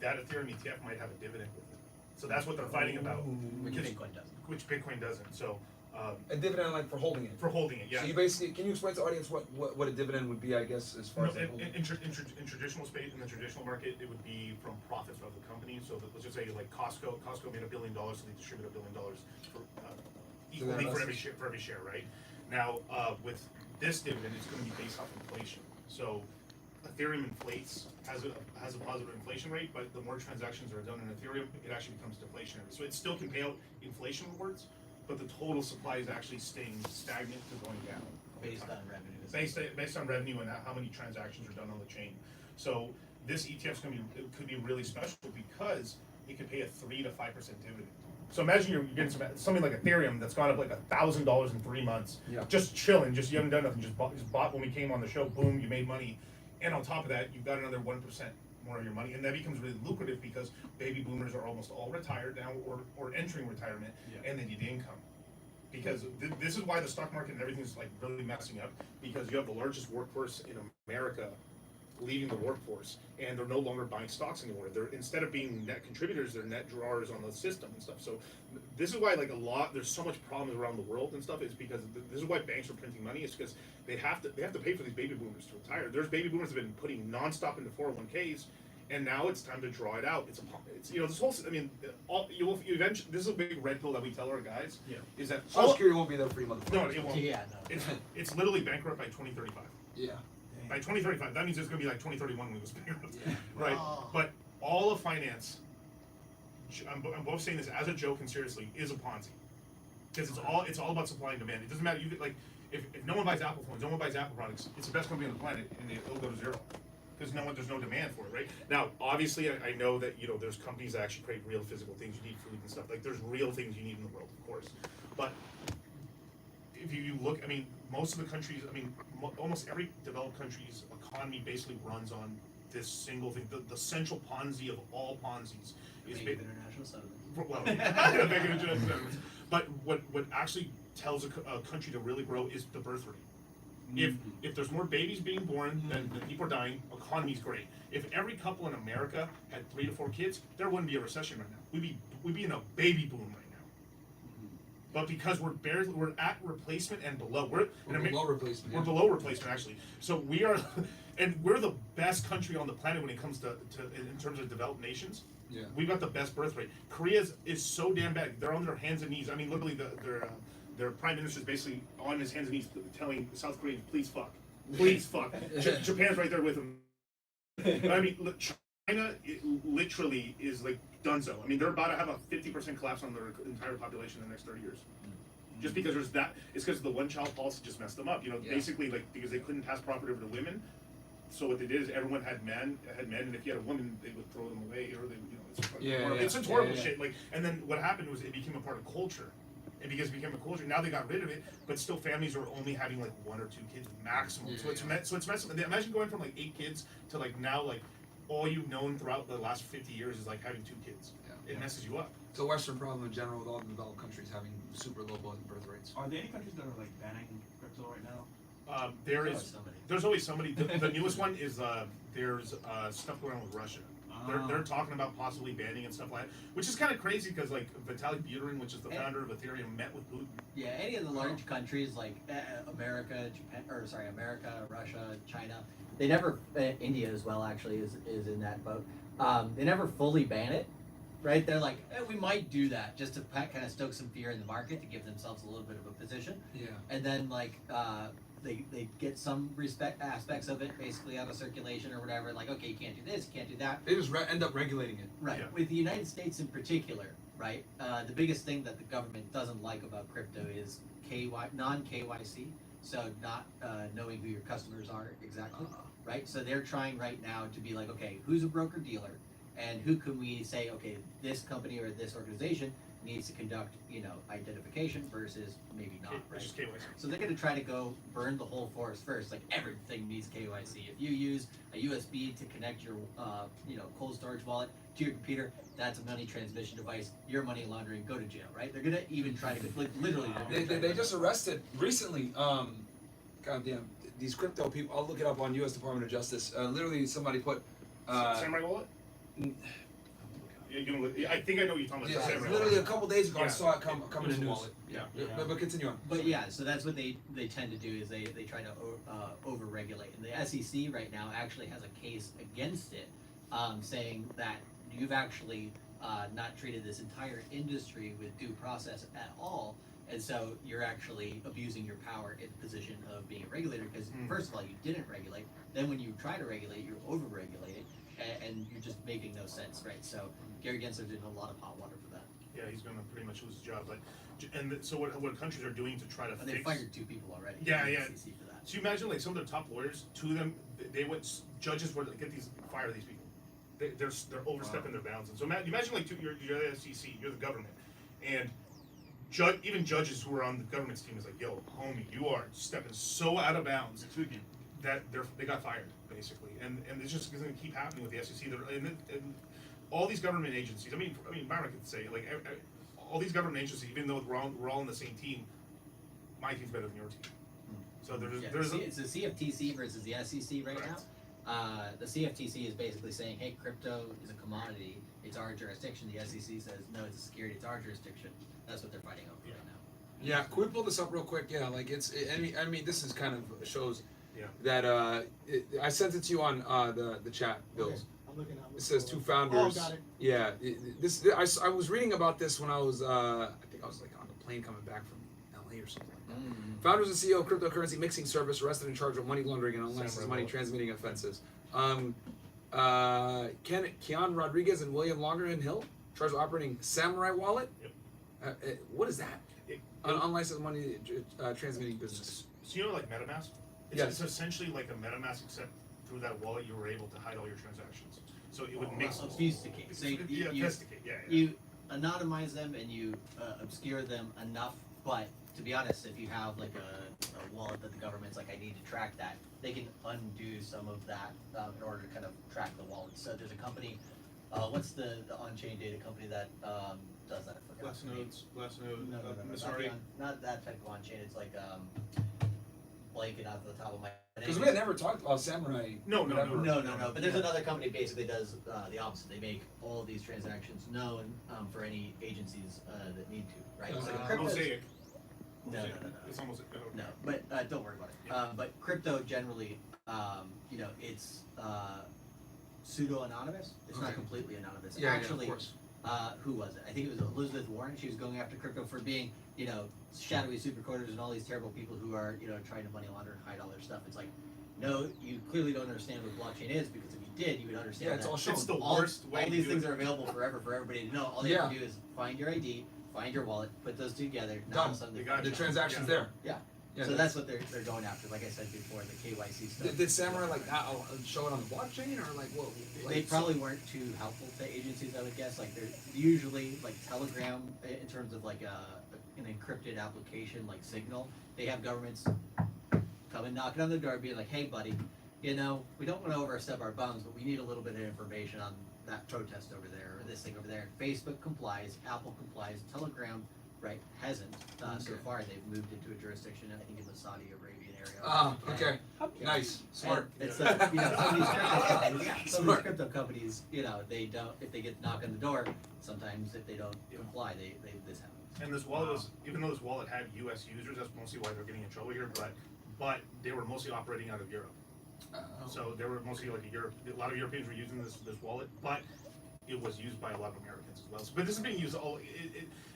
that Ethereum ETF might have a dividend with it. So that's what they're fighting about, Which because- Bitcoin doesn't. which Bitcoin doesn't. So A dividend like for holding it. for holding it, yeah. So you basically, can you explain to the audience what a dividend would be, I guess, as far No, as like holding? in traditional space, in the traditional market, it would be from profits of the company. So let's just say like Costco made $1 billion, so they distribute $1 billion for, equally for every share, right? Now, with this dividend, it's going to be based off inflation. So Ethereum inflates, has a positive inflation rate, but the more transactions are done in Ethereum, it actually becomes deflationary. So it still can pay out inflation rewards, but the total supply is actually staying stagnant to going down. over Based time. on revenue. Based on revenue and how many transactions are done on the chain. So this ETF could be really special because it could pay a 3 to 5% dividend. So imagine you're getting something like Ethereum that's gone up like $1,000 in 3 months, Yeah. just chilling, you haven't done nothing, just bought when we came on the show, boom, you made money, and on top of that, you've got another 1% more of your money, and that becomes really lucrative because baby boomers are almost all retired now or entering retirement, and they need income. Because this is why the stock market and everything's like really messing up, because you have the largest workforce in America leaving the workforce, and they're no longer buying stocks anymore. They're, instead of being net contributors, they're net drawers on the system and stuff. So this is why like there's so much problems around the world and stuff, is because this is why banks are printing money. It's because they have to pay for these baby boomers to retire. There's baby boomers that have been putting nonstop into 401ks, and now it's time to draw it out. It's this whole, I mean, you eventually, this is a big red pill that we tell our guys, is that Social Security won't be there for you, motherfucker. no, it won't. Yeah, no. It's literally bankrupt by 2035. Yeah. By 2035, that means it's going to be like 2031 when it was bankrupt, Yeah. right? Oh. But all of finance, I'm both saying this as a joke and seriously, is a Ponzi, because it's all about supply and demand. It doesn't matter. You get like if no one buys Apple phones, no one buys Apple products, it's the best company on the planet, and it'll go to zero because there's no demand for it, right? Now, obviously, I know that there's companies that actually create real physical things. You need food and stuff. Like there's real things you need in the world, of course, but if you look, I mean, most of the countries, I mean, almost every developed country's economy basically runs on this single thing. The central Ponzi of all Ponzi's is Make international settlements. well, yeah, make it international settlements. But what actually tells a country to really grow is the birth rate. If there's more babies being born than people are dying, economy's great. If every couple in America had 3 to 4 kids, there wouldn't be a recession right now. We'd be in a baby boom right now. But because we're at replacement and below, we're below replacement. We're Yeah. below replacement actually. So we are, and we're the best country on the planet when it comes to in terms of developed nations. Yeah. We've got the best birth rate. Korea is so damn bad. They're on their hands and knees. I mean, literally, their prime minister is basically on his hands and knees telling South Koreans, please fuck. Please fuck. Japan's right there with them. I mean, look, China literally is like donezo. I mean, they're about to have a 50% collapse on their entire population in the next 30 years. Just because there's that, it's because the one-child policy just messed them up. You know, basically, like, because they couldn't pass property over to women. So what they did is everyone had men, and if you had a woman, they would throw them away, or they, you know, it's horrible shit. Like, and then what happened was it became a part of culture, and because it became a culture, now they got rid of it. But still, families are only having like 1 or 2 kids maximum. So it's messing. Imagine going from like 8 kids to like now like all you've known throughout the last 50 years is like having 2 kids. It messes you up. It's a Western problem in general with all the developed countries having super low birth rates. Are there any countries that are like banning crypto right now? There's always somebody. The newest one is there's stuff going on with Russia. They're talking about possibly banning and stuff like that, which is kind of crazy because like Vitalik Buterin, which is the founder of Ethereum, met with Putin. Yeah, any of the large countries like America, Russia, China, they never. India as well actually is in that boat. They never fully ban it, right? They're like, we might do that just to kind of stoke some fear in the market to give themselves a little bit of a position. Yeah. And then like they get some aspects of it basically out of circulation or whatever. Like, okay, you can't do this, you can't do that. They just end up regulating it. Right. Yeah. With the United States in particular, right? The biggest thing that the government doesn't like about crypto is non-KYC. So not knowing who your customers are exactly, right? So they're trying right now to be like, okay, who's a broker dealer, and who can we say, okay, this company or this organization needs to conduct, identification versus maybe not, right? Which is KYC. So they're going to try to go burn the whole forest first. Like everything needs KYC. If you use a USB to connect your, cold storage wallet to your computer, that's a money transmission device. Your money laundering, go to jail, right? They're going to even try to, like, literally. They just arrested recently. Goddamn, these crypto people. I'll look it up on U.S. Department of Justice. Literally, somebody put. Samurai wallet. I think I know what you're talking about. Yeah, Samurai literally a wallet. couple days ago, I Yeah. saw it come in the news. Wallet. Yeah. But continue on. But yeah, so that's what they tend to do is they try to over-regulate. And the SEC right now actually has a case against it, saying that you've actually not treated this entire industry with due process at all. And so you're actually abusing your power in the position of being a regulator because first of all, you didn't regulate. Then when you try to regulate, you're over-regulated. And you're just making no sense, right? So Gary Gensler's in a lot of hot water for that. Yeah, he's going to pretty much lose his job. But so what countries are doing to try to And fix? they fired 2 people already. Yeah, in yeah. the SEC for that. So you imagine like some of the top lawyers, 2 of them, they went judges were like, fire these people. They're overstepping their bounds. And so imagine like you're the SEC, you're the government, and even judges who are on the government's team is like, yo, homie, you are stepping so out of bounds that they got fired basically, and it's just going to keep happening with the SEC. And all these government agencies. I mean, Byron could say like all these government agencies, even though we're all on the same team, my team's better than your team. So it's the CFTC versus the SEC right now. The CFTC is basically saying, hey, crypto is a commodity. It's our jurisdiction. The SEC says, no, it's a security. It's our jurisdiction. That's what they're fighting over right now. Yeah, can we pull this up real quick? Yeah, like I mean, this is kind of shows Yeah. that I sent it to you on the chat, Bills. Okay, I'm looking at it. It says 2 founders. Oh, got it. Yeah, I was reading about this when I was I think I was like on a plane coming back from LA or something like that. Founders and CEO of cryptocurrency mixing service arrested in charge of money laundering and unlicensed money transmitting offenses. Keon Rodriguez and William Longerman Hill charged with operating Samurai Wallet. Yep. What is that? An unlicensed money transmitting business. So you know like MetaMask? Yes. It's essentially like a MetaMask, except through that wallet you were able to hide all your transactions. So it would mix. Obfuscate. So you obfuscate. Yeah. you anonymize them and you obscure them enough, but to be honest, if you have like a wallet that the government's like, I need to track that, they can undo some of that in order to kind of track the wallet. So there's a company, what's the on-chain data company that does that? I forgot the name. Glassnode. No, Sorry. not that type of on-chain. It's like blanket off the top of my head. Because we had never talked about Samurai. No. No. But there's another company basically does the opposite. They make all of these transactions known for any agencies that need to, right? So crypto's- Mosaic. No. It's almost No, but don't worry about it. But crypto generally, it's pseudo-anonymous. It's not Okay. completely anonymous. Yeah, Actually, of course. who was it? I think it was Elizabeth Warren. She was going after crypto for being, shadowy supercoders and all these terrible people who are, trying to money launder and hide all their stuff. It's like, no, you clearly don't understand what blockchain is, because if you did, you would understand Yeah, it's that all shown. It's the all, worst way all to these do things it. are available forever for everybody to know. All they have to do is find your ID, find your wallet, put those together. Now all of a sudden They they got find The you. transaction's Yeah. there. Yeah. Yeah, So that's what they're going after. Like I said before, the KYC stuff. Did Samurai show it on the blockchain or like what? They probably weren't too helpful to agencies, I would guess. Like they're usually like Telegram in terms of like an encrypted application like Signal. They have governments coming knocking on the door, being like, "Hey, buddy, we don't want to overstep our bounds, but we need a little bit of information on that protest over there or this thing over there." Facebook complies, Apple complies, Telegram, right, hasn't so far. They've moved into a jurisdiction, I think, in the Saudi Arabian area. Ah, okay. Yeah. Nice. Smart. And it's some of these crypto companies, some of these Smart. crypto companies, they don't, if they get knocked on the door, sometimes if they don't comply, this happens. And this wallet was, even though this wallet had U.S. users, that's mostly why they're getting in trouble here. But they were mostly operating out of Europe. So they were mostly like a lot of Europeans were using this wallet, but it was used by a lot of Americans as well. So, but this is being used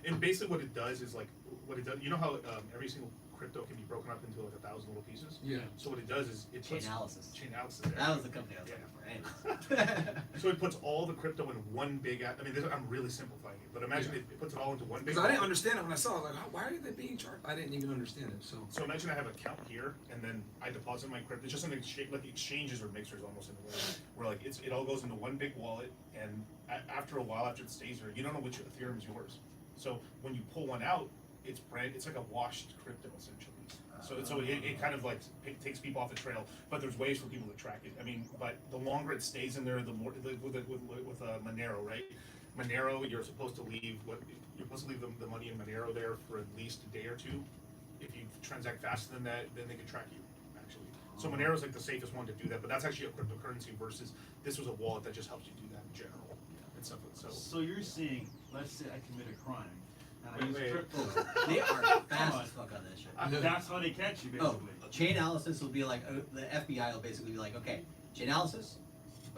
and basically what it does is like what it does. You know how every single crypto can be broken up into like 1,000 little pieces. Yeah. So what it does is it puts Chainalysis. there. That was the company I was looking for. Anyways. So it puts all the crypto in one big. I'm really simplifying it, but imagine it puts it all into one big. Because I didn't understand it when I saw it. I was like, why are they being charged? I didn't even understand it. So imagine I have an account here, and then I deposit my crypto. It's just an exchange, like exchanges or mixers almost in a way, where like it all goes into one big wallet, and after a while, after it stays there, you don't know which Ethereum is yours. So when you pull one out, it's like a washed crypto essentially. So it kind of like takes people off the trail, but there's ways for people to track it. But the longer it stays in there, the more with Monero, right? Monero, you're supposed to leave the money in Monero there for at least a day or two. If you transact faster than that, then they can track you, actually. So Monero is like the safest one to do that, but that's actually a cryptocurrency versus this was a wallet that just helps you do that in general and stuff. So you're saying, let's say I commit a crime and I use Wait. crypto. They are fast as fuck on this shit. That's how they catch you, Oh, basically. chain analysis will be like, the FBI will basically be like, okay, chain analysis,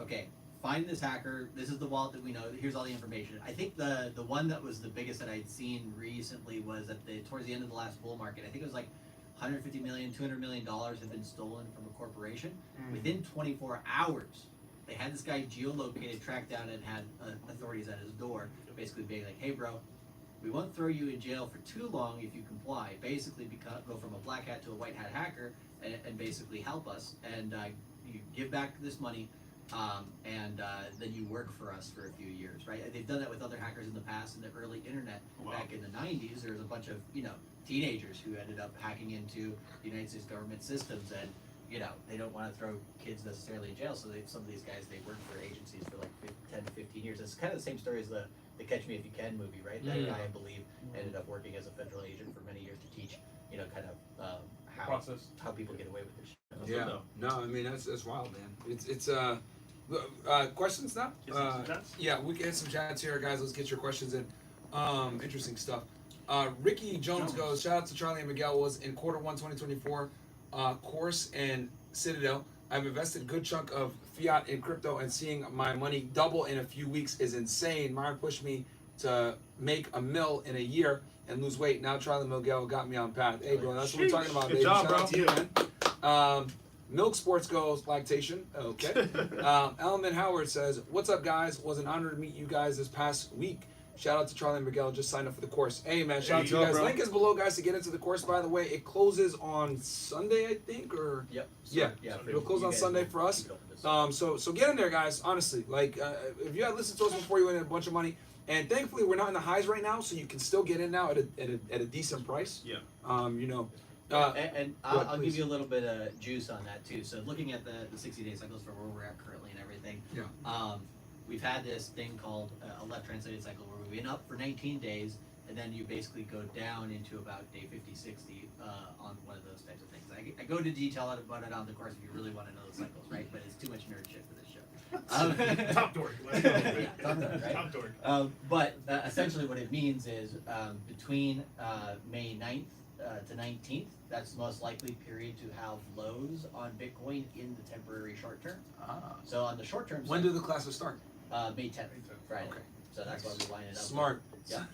okay, find this hacker, this is the wallet that we know, here's all the information. I think the one that was the biggest that I'd seen recently was towards the end of the last bull market. I think it was like 150 million, $200 million had been stolen from a corporation. Within 24 hours, they had this guy geolocated, tracked down, and had authorities at his door, basically being like, hey bro, we won't throw you in jail for too long if you comply. Basically, go from a black hat to a white hat hacker, and basically help us, and you give back this money, and then you work for us for a few years, right? They've done that with other hackers in the past. In the early internet, back in the 90s, there was a bunch of teenagers who ended up hacking into the United States government systems, and they don't want to throw kids necessarily in jail, so some of these guys, they work for agencies for like 10 to 15 years. It's kind of the same story as the Catch Me If You Can movie, right? That guy, I believe, ended up working as a federal agent for many years to teach, kind of how people get away with this shit. Yeah. No, I mean that's wild, man. It's questions now? Get some chats? Yeah, we can hit some chats here, guys. Let's get your questions in. Interesting stuff. Ricky Jones goes, shout out to Charlie and Miguel, was in Q1 2024 course and Citadel. I've invested a good chunk of fiat in crypto, and seeing my money double in a few weeks is insane. Myron pushed me to make $1 million in a year and lose weight. Now Charlie and Miguel got me on path. Hey, bro, that's what we're talking about, Good baby. job, Shout bro. out to you, man. Milk Sports goes lactation. Okay. Element Howard says, "What's up, guys? Was an honor to meet you guys this past week. Shout out to Charlie and Miguel. Just signed up for the course. Hey, man. Shout out to you guys. bro. Link is below, guys, to get into the course. By the way, it closes on Sunday, I think, or Yep. yeah, Sunday. it'll close You on guys Sunday will for us. keep it open this- So get in there, guys. Honestly, like if you had listened to us before, you win a bunch of money. And thankfully, we're not in the highs right now, so you can still get in now at a decent price. Yeah. And Go ahead, I'll please. give you a little bit of juice on that too. So looking at the 60-day cycles for where we're at currently and everything, Yeah. we've had this thing called a left translated cycle where we've been up for 19 days, and then you basically go down into about day 50, 60 on one of those types of things. I go into detail about it on the course if you really want to know the cycles, right? But it's too much nerd shit for this show. Top dork. Let's go. Yeah, top dork, right? Top dork. But essentially what it means is between May 9th to 19th, that's the most likely period to have lows on Bitcoin in the temporary short term. Ah. So on the short term When do the classes start? May 10th, Friday. Okay. So that's why we line it up. Smart. Yeah.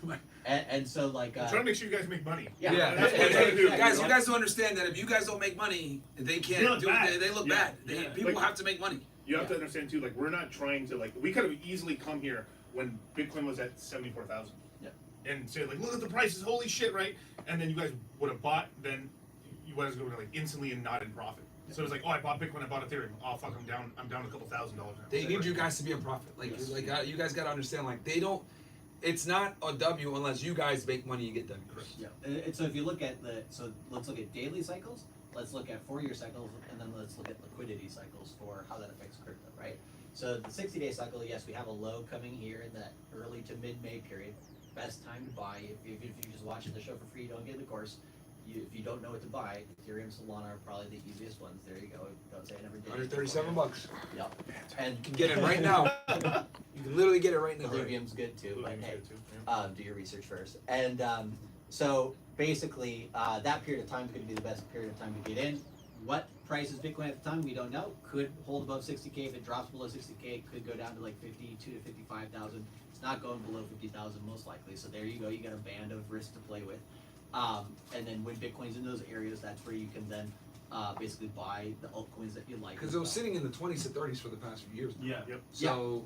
And so like I'm trying to make sure you guys make money. Yeah. That's what I'm trying to do. Guys, you guys don't understand that if you guys don't make money, they can't They look do bad. it. They look Yeah. bad. Yeah. People Like- have to make money. You have to understand too, like we're not trying to we could have easily come here when Bitcoin was at 74,000. Yeah. And say like, look at the prices, holy shit, right? And then you guys would have bought, then you guys would have instantly and not in profit. So it's like, oh, I bought Bitcoin, I bought Ethereum. Oh fuck, I'm down a couple $1,000s now. They need you guys to be in profit. Yes. You guys got to understand. Like they don't. It's not a W unless you guys make money. You get W's. Correct. Yeah. And so if you look at let's look at daily cycles, let's look at 4-year cycles, and then let's look at liquidity cycles for how that affects crypto, right? So the 60-day cycle, yes, we have a low coming here in that early to mid-May period. Best time to buy if you're just watching the show for free, you don't get the course. If you don't know what to buy, Ethereum, Solana are probably the easiest ones. There you go. Don't say I never did. $137. Yep. And You can get it right now. You can literally get it right now. Ethereum's good too, but Ethereum's hey, good too, yeah. do your research first. And so basically, that period of time is going to be the best period of time to get in. What price is Bitcoin at the time? We don't know. Could hold above 60K. If it drops below 60K, it could go down to like 52 to 55,000. It's not going below 50,000 most likely. So there you go. You got a band of risk to play with. And then when Bitcoin's in those areas, that's where you can then basically buy the altcoins that you like. Because it was sitting in the 20s to 30s for the past few years. Yeah. Yep.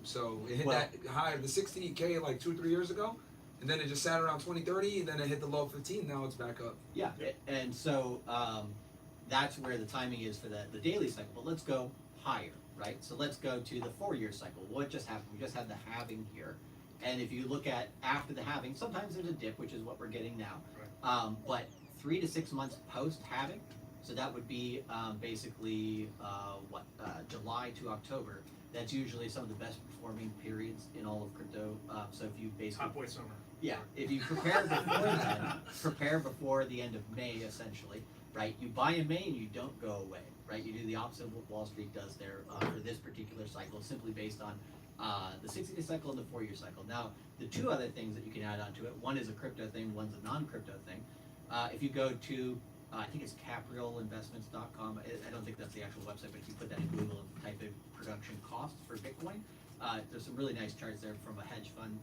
So it hit that high of the 60K like 2-3 years ago, and then it just sat around 20-30, and then it hit the low 15. Now it's back up. Yeah, and so that's where the timing is for the daily cycle. But let's go higher, right? So let's go to the 4-year cycle. What just happened? We just had the halving here. And if you look at after the halving, sometimes there's a dip, which is what we're getting now. Right. But 3 to 6 months post halving, so that would be basically July to October. That's usually some of the best performing periods in all of crypto. So if you basically Hot boy summer. yeah, if you prepare before then, prepare before the end of May, essentially, right? You buy in May and you don't go away, right? You do the opposite of what Wall Street does there for this particular cycle, simply based on the 60-day cycle and the 4-year cycle. Now, the two other things that you can add onto it, one is a crypto thing, one's a non-crypto thing. If you go to, I think it's capriolinvestments.com, I don't think that's the actual website, but if you put that in Google and type in production cost for Bitcoin, there's some really nice charts there from a hedge fund.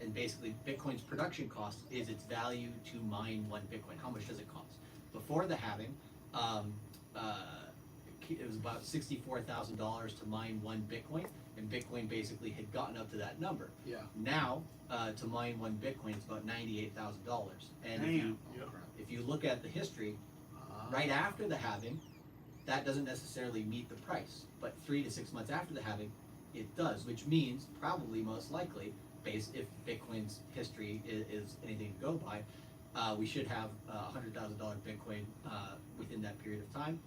And basically, Bitcoin's production cost is its value to mine one Bitcoin. How much does it cost? Before the halving, it was about $64,000 to mine one Bitcoin, and Bitcoin basically had gotten up to that number. Yeah. Now, to mine one Bitcoin is about $98,000. And Damn. if you look at the history, right after the halving, that doesn't necessarily meet the price. But 3 to 6 months after the halving, it does, which means probably most likely, based if Bitcoin's history is anything to go by, we should have a $100,000 Bitcoin within that period of time,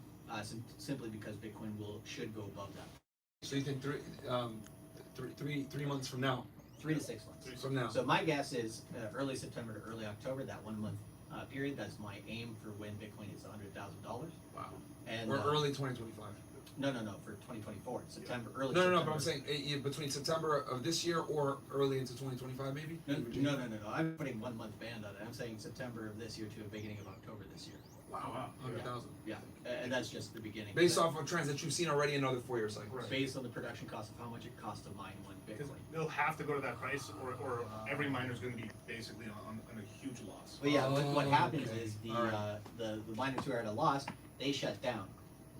simply because Bitcoin should go above that. So you think 3 months from now? 3 to 6 months. From now. So my guess is early September to early October, that 1 month period. That's my aim for when Bitcoin is $100,000. Wow. And Or early 2025. No, for 2024, September, early. No, September. but I'm saying between September of this year or early into 2025, maybe. No. I'm putting 1 month band on it. I'm saying September of this year to the beginning of October this year. Wow. 100,000. Yeah, and that's just the beginning. Based off of trends that you've seen already in other 4-year cycles. Right. Based on the production cost of how much it costs to mine one Because Bitcoin. they'll have to go to that price, or every miner's going to be basically on a huge loss. But yeah, what happens okay. is Alright. the miners who are at a loss, they shut down,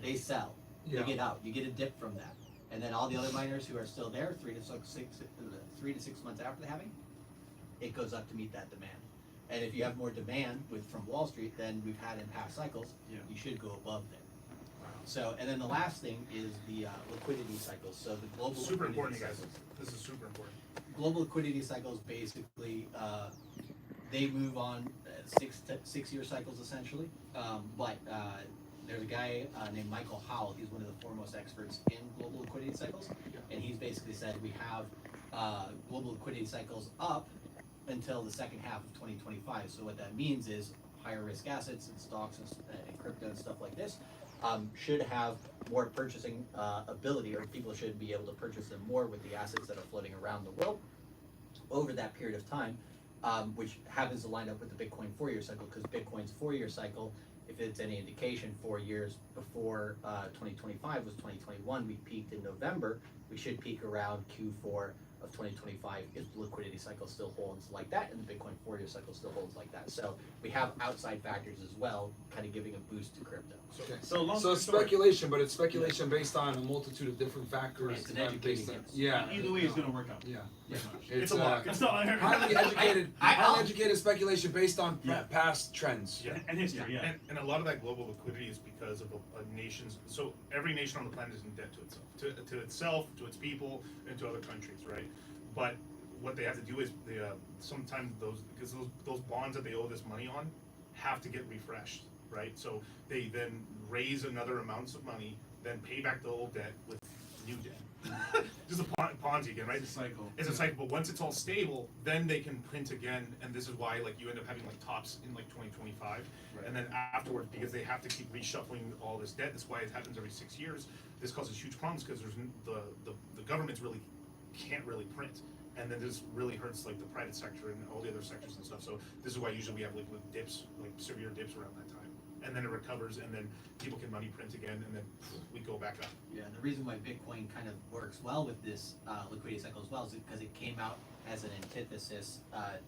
they sell, Yeah. they get out, you get a dip from that, and then all the other miners who are still there, 3 to 6 months after the halving, it goes up to meet that demand. And if you have more demand from Wall Street than we've had in past cycles, Yeah. you should go above there. So, and then the last thing is the liquidity cycles. So the global Super liquidity important, you guys. cycles. This is super important. Global liquidity cycles basically they move on 6-year cycles essentially. But there's a guy named Michael Howell. He's one of the foremost experts in global liquidity cycles, and he's basically said we have global liquidity cycles up until the second half of 2025. So what that means is higher risk assets and stocks and crypto and stuff like this should have more purchasing ability, or people should be able to purchase them more with the assets that are floating around the world over that period of time, which happens to line up with the Bitcoin 4-year cycle, because Bitcoin's 4-year cycle, if it's any indication, 4 years before 2025 was 2021, we peaked in November. We should peak around Q4 of 2025 if the liquidity cycle still holds like that and the Bitcoin 4-year cycle still holds like that. So we have outside factors as well, kind of giving a boost to crypto. Okay. So long So it's story short, speculation, but it's speculation based on a multitude of different factors. It's an educated based on- guess. Yeah. either way, it's gonna work out. Yeah. It's a lot. That's all I heard. Highly educated, I'll- highly educated speculation based on Yeah. past trends. Yeah. And history, yeah. And a lot of that global liquidity is because of a nation's. So every nation on the planet is in debt to itself, to its people, and to other countries, right? But what they have to do is they sometimes those bonds that they owe this money on have to get refreshed, right? So they then raise another amounts of money, then pay back the old debt with new debt. Just a Ponzi again, right? It's a cycle. It's a cycle, but once it's all stable, then they can print again, and this is why like you end up having like tops in like 2025, Right. and then afterwards, because they have to keep reshuffling all this debt. That's why it happens every 6 years. This causes huge problems because there's the governments really can't really print, and then this really hurts like the private sector and all the other sectors and stuff. So this is why usually we have like dips, like severe dips around that time, and then it recovers, and then people can money print again, and then we go back up. Yeah, and the reason why Bitcoin kind of works well with this liquidity cycle as well is because it came out as an antithesis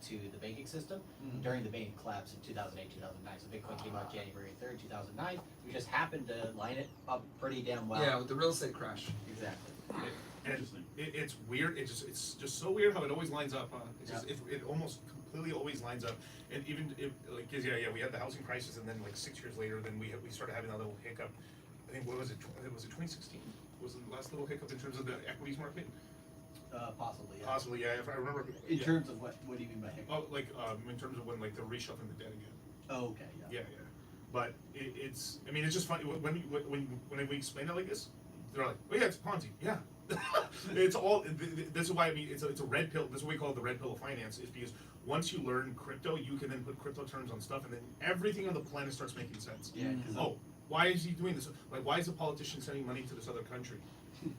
to the banking system during the banking collapse in 2008, 2009. So Bitcoin came out January 3rd, 2009. We just happened to line it up pretty damn well. Yeah, with the real estate crash. Exactly. And Interesting. it's weird. It's just so weird how it always lines up. It's just, it almost completely always lines up. And even if like 'cause, yeah, we had the housing crisis, and then like 6 years later, then we started having a little hiccup. I think what was it? Was it 2016? Was the last little hiccup in terms of the equities market? Possibly. Yeah. Possibly, yeah. If I remember. In yeah. terms of what do you mean by hiccup? Oh, like in terms of when like they're reshuffling the debt again. Oh, okay. Yeah. Yeah. But it's. I mean, it's just funny when we explain it like this. They're like, oh yeah, it's Ponzi. Yeah. It's all. This is why I mean it's a red pill. This is what we call it the red pill of finance. Is because once you learn crypto, you can then put crypto terms on stuff, and then everything on the planet starts making sense. Yeah. 'Cause Oh, why is he doing this? Like, why is the politician sending money to this other country?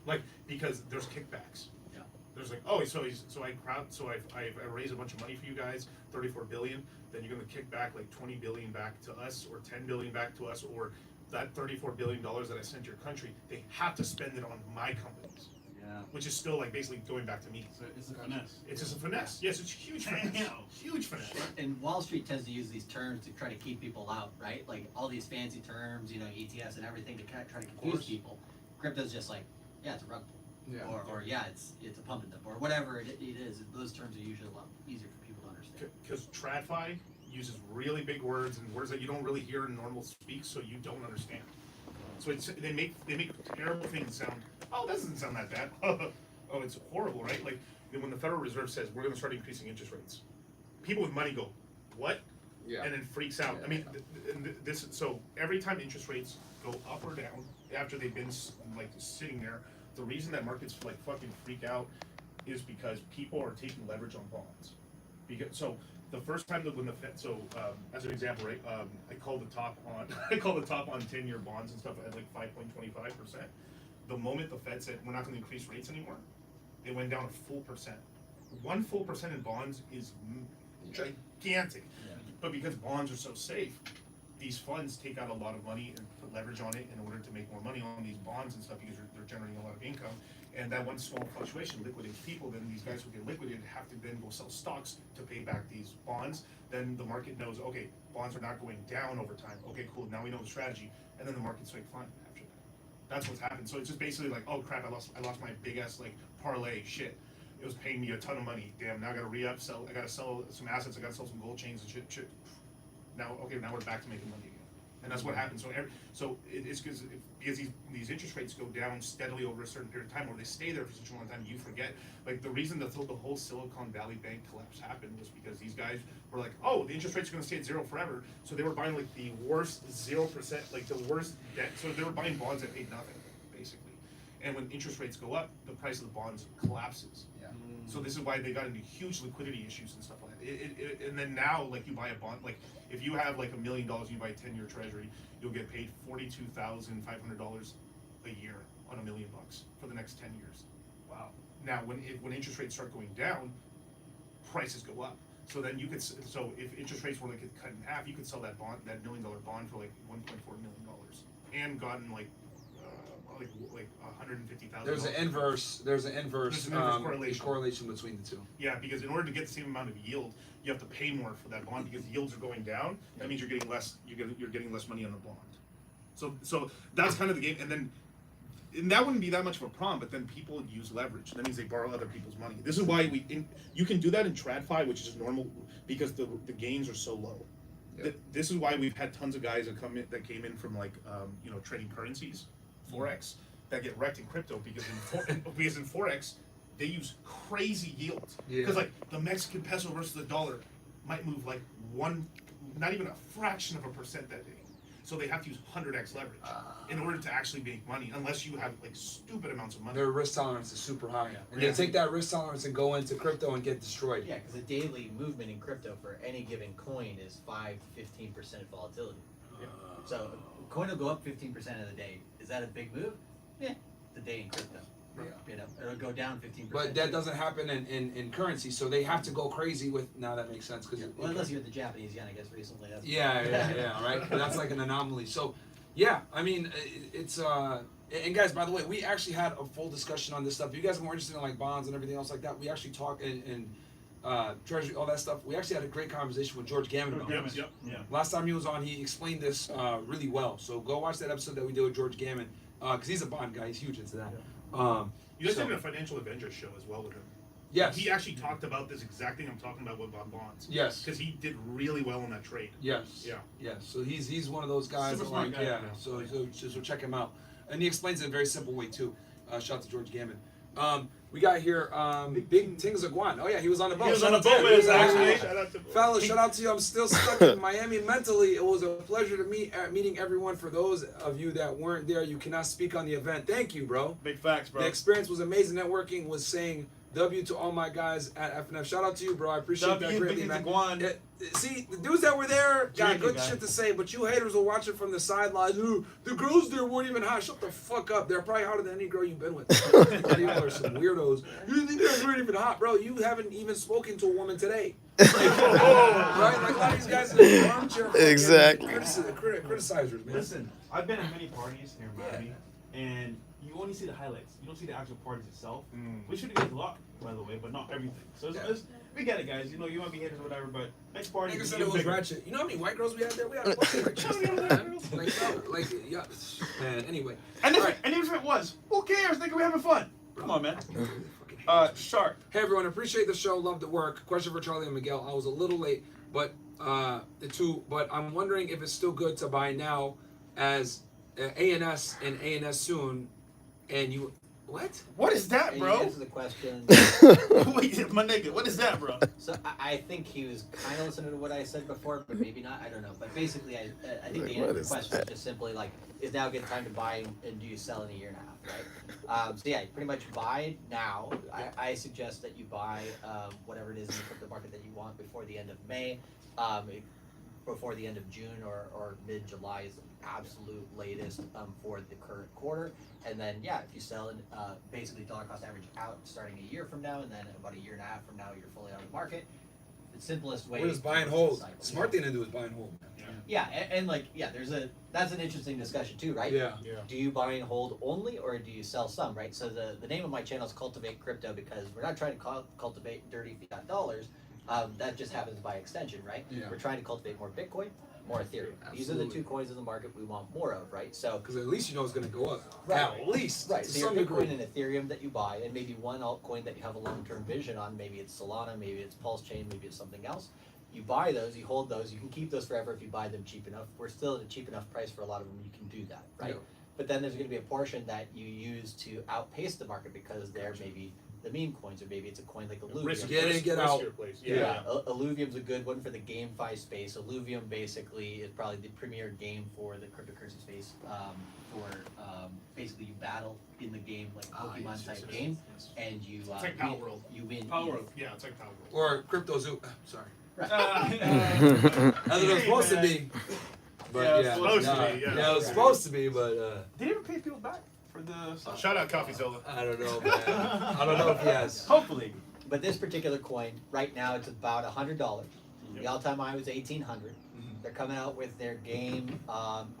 Like, because there's kickbacks. Yeah. There's like, oh, I raise a bunch of money for you guys, 34 billion. Then you're gonna kick back like 20 billion back to us, or 10 billion back to us, or that 34 billion dollars that I sent your country, they have to spend it on my companies, Yeah. which is still like basically going back to me. It's a finesse. It's just a finesse. Yes, it's huge finesse. Yeah. Huge finesse. And Wall Street tends to use these terms to try to keep people out, right? Like all these fancy terms, ETFs and everything to kind of try to confuse course. people. Crypto's just like, yeah, it's a rug pull. Yeah. Or yeah, it's a pump and dump, or whatever it is. Those terms are usually a lot easier for people to understand. Because TradFi uses really big words and words that you don't really hear in normal speak, so you don't understand. So they make terrible things sound. Oh, that doesn't sound that bad. Oh, it's horrible, right? Like when the Federal Reserve says we're going to start increasing interest rates, people with money go, what? Yeah. And then freaks out. I mean, this. So every time interest rates go up or down after they've been like sitting there, the reason that markets like fucking freak out is because people are taking leverage on bonds. Because the first time that when the Fed, as an example, right, I called the top on 10-year bonds and stuff at like 5.25%. The moment the Fed said we're not going to increase rates anymore, it went down a full percent. 1 full percent in bonds is gigantic. Yeah. But because bonds are so safe, these funds take out a lot of money and put leverage on it in order to make more money on these bonds and stuff because they're generating a lot of income. And that one small fluctuation liquidates people. Then these guys who get liquidated have to then go sell stocks to pay back these bonds. Then the market knows, okay, bonds are not going down over time. Okay, cool. Now we know the strategy, and then the market's like fine after that. That's what's happened. So it's just basically like, oh crap, I lost my big ass like parlay shit. It was paying me a ton of money. Damn, now I gotta re-up, sell. I gotta sell some assets. I gotta sell some gold chains and shit. Now, okay, now we're back to making money again. And that's what happens. So it's because these interest rates go down steadily over a certain period of time, or they stay there for such a long time, you forget. Like the reason that the whole Silicon Valley Bank collapse happened was because these guys were like, oh, the interest rates are going to stay at zero forever. So they were buying like the worst 0%, like the worst debt. So they were buying bonds that paid nothing, basically. And when interest rates go up, the price of the bonds collapses. Yeah. So this is why they got into huge liquidity issues and stuff like that. And then now, like, you buy a bond, like, if you have like $1 million, you buy a 10-year treasury, you'll get paid $42,500 a year on $1 million for the next 10 years. Wow. Now, when interest rates start going down, prices go up. So then you could, so if interest rates were to get cut in half, you could sell that $1 million bond for like $1.4 million, and gotten like $150,000. There's an inverse correlation between the two. Yeah, because in order to get the same amount of yield, you have to pay more for that bond because yields are going down. That means you're getting less. You're getting less money on the bond. So that's kind of the game. And that wouldn't be that much of a problem. But then people use leverage. That means they borrow other people's money. This is why you can do that in TradFi, which is just normal because the gains are so low. Yep. This is why we've had tons of guys that came in from like trading currencies, Forex, that get wrecked in crypto because in Forex they use crazy yields. Yeah. Because like the Mexican peso versus the dollar might move like not even a fraction of a percent that day. So they have to use 100x leverage in order to actually make money, unless you have like stupid amounts of money. Their risk tolerance is super high, and Yeah. they take that risk tolerance and go into crypto and get destroyed. Yeah, because the daily movement in crypto for any given coin is 5 to 15% volatility. So a coin will go up 15% of the day. Is that a big move? Yeah, the day in crypto. Yeah. It'll go down 15%. But that doesn't happen in currency, so they have to go crazy with. Now that makes sense because Well, unless you had the Japanese yen, I guess recently. That's yeah, right. But that's like an anomaly. So, yeah, I mean, it's and guys, by the way, we actually had a full discussion on this stuff. If you guys are more interested in like bonds and everything else like that, we actually talked in treasury, all that stuff. We actually had a great conversation with George Gammon about this. Yep. Yeah. Last time he was on, he explained this really well. So go watch that episode that we did with George Gammon because he's a bond guy. He's huge into that. You guys So- did a Financial Avengers show as well with him. Yes. He actually talked about this exact thing I'm talking about with bonds. Yes. Because he did really well in that trade. Yes. Yeah. Yes. So he's one of those guys. Super That smart like, guy. yeah. So check him out, and he explains it in a very simple way too. Shout out to George Gammon. We got here Big Tings Aguan. Oh yeah, he was on the boat. He was Shout on out the to boat him. with He us, was actually. Shout out to Fellas, shout out to you. I'm still stuck in Miami mentally. It was a pleasure to meeting everyone. For those of you that weren't there, you cannot speak on the event. Thank you, bro. Big facts, bro. The experience was amazing. Networking was saying W to all my guys at FNF. Shout out to you, bro. I appreciate that greatly, Big man. Iguan. Yeah, see, the dudes that were there got Drinking good guy. shit to say, but you haters will watch it from the sidelines. Ooh, the girls there weren't even hot. Shut the fuck up. They're probably hotter than any girl you've been with. You are some weirdos. You think they weren't even hot, bro? You haven't even spoken to a woman today. Right? Like a lot of these guys are armchair fucking Exactly. criticizers, man. Listen, I've been at many parties here in Miami, and you only see the highlights. You don't see the actual parties itself. We should get a lot, by the way, but not everything. So we get it, guys. You know, you might be haters or whatever, but next party. Nigga we said get it was bigger. ratchet. You know how many white girls we had there? We had a fucking like, yeah, man. Anyway, And if, Alright. and if it was, who cares? Nigga, we having fun. Come on, man. Shark. Hey everyone, appreciate the show. Love the work. Question for Charlie and Miguel. I was a little late, but but I'm wondering if it's still good to buy now, as ANS and ANS soon, and you what? What is that, And you bro? answer the question. Wait, my nigga, what is that, bro? So I think he was kind of listening to what I said before, but maybe not. I don't know. But basically, I think Like, the what answer to the is question that? is just simply like, is now a good time to buy and do you sell in a year and a half, right? So yeah, pretty much buy now. I suggest that you buy whatever it is in the crypto market that you want before the end of May. Before the end of June or mid-July is the absolute latest for the current quarter. And then, yeah, if you sell basically dollar cost average out starting a year from now, and then about a year and a half from now, you're fully out of the market. The simplest way. We're just buy and to hold. cycle. Smart thing to do is buy and hold. Yeah, and like, yeah, that's an interesting discussion too, right? Yeah. Do you buy and hold only, or do you sell some, right? So the name of my channel is Cultivate Crypto because we're not trying to cultivate dirty fiat dollars. That just happens by extension, right? Yeah. We're trying to cultivate more Bitcoin, more Ethereum. These are Absolutely. the two coins in the market we want more of, right? So Because at least you know it's going to go up. Right. At least. right, To so your some Bitcoin degree. and Ethereum that you buy, and maybe one altcoin that you have a long-term vision on. Maybe it's Solana, maybe it's Pulse Chain, maybe it's something else. You buy those, you hold those, you can keep those forever if you buy them cheap enough. We're still at a cheap enough price for a lot of them. You can do that, right? Yeah. But then there's going to be a portion that you use to outpace the market because there may be the meme coins, or maybe it's a coin like Alluvium. Risk, Get in, get out. riskier place. Yeah, Alluvium's a good one for the GameFi space. Alluvium basically is probably the premier game for the cryptocurrency space. Basically you battle in the game like a Pokemon type game, and you It's like Power World. You win. Power World. Yeah, it's like Power World. Or Crypto Zoo. Sorry. Right. As it was supposed to be. But Yeah, yeah, it's supposed to no, be, yeah. yeah, it was supposed to be, but Did he ever pay people back for the stuff? Shout out CoffeeZilla. I don't know, man. I don't know if he has. Hopefully. But this particular coin, right now, it's about $100. Yep. The all-time high was $1,800. Mhm. They're coming out with their game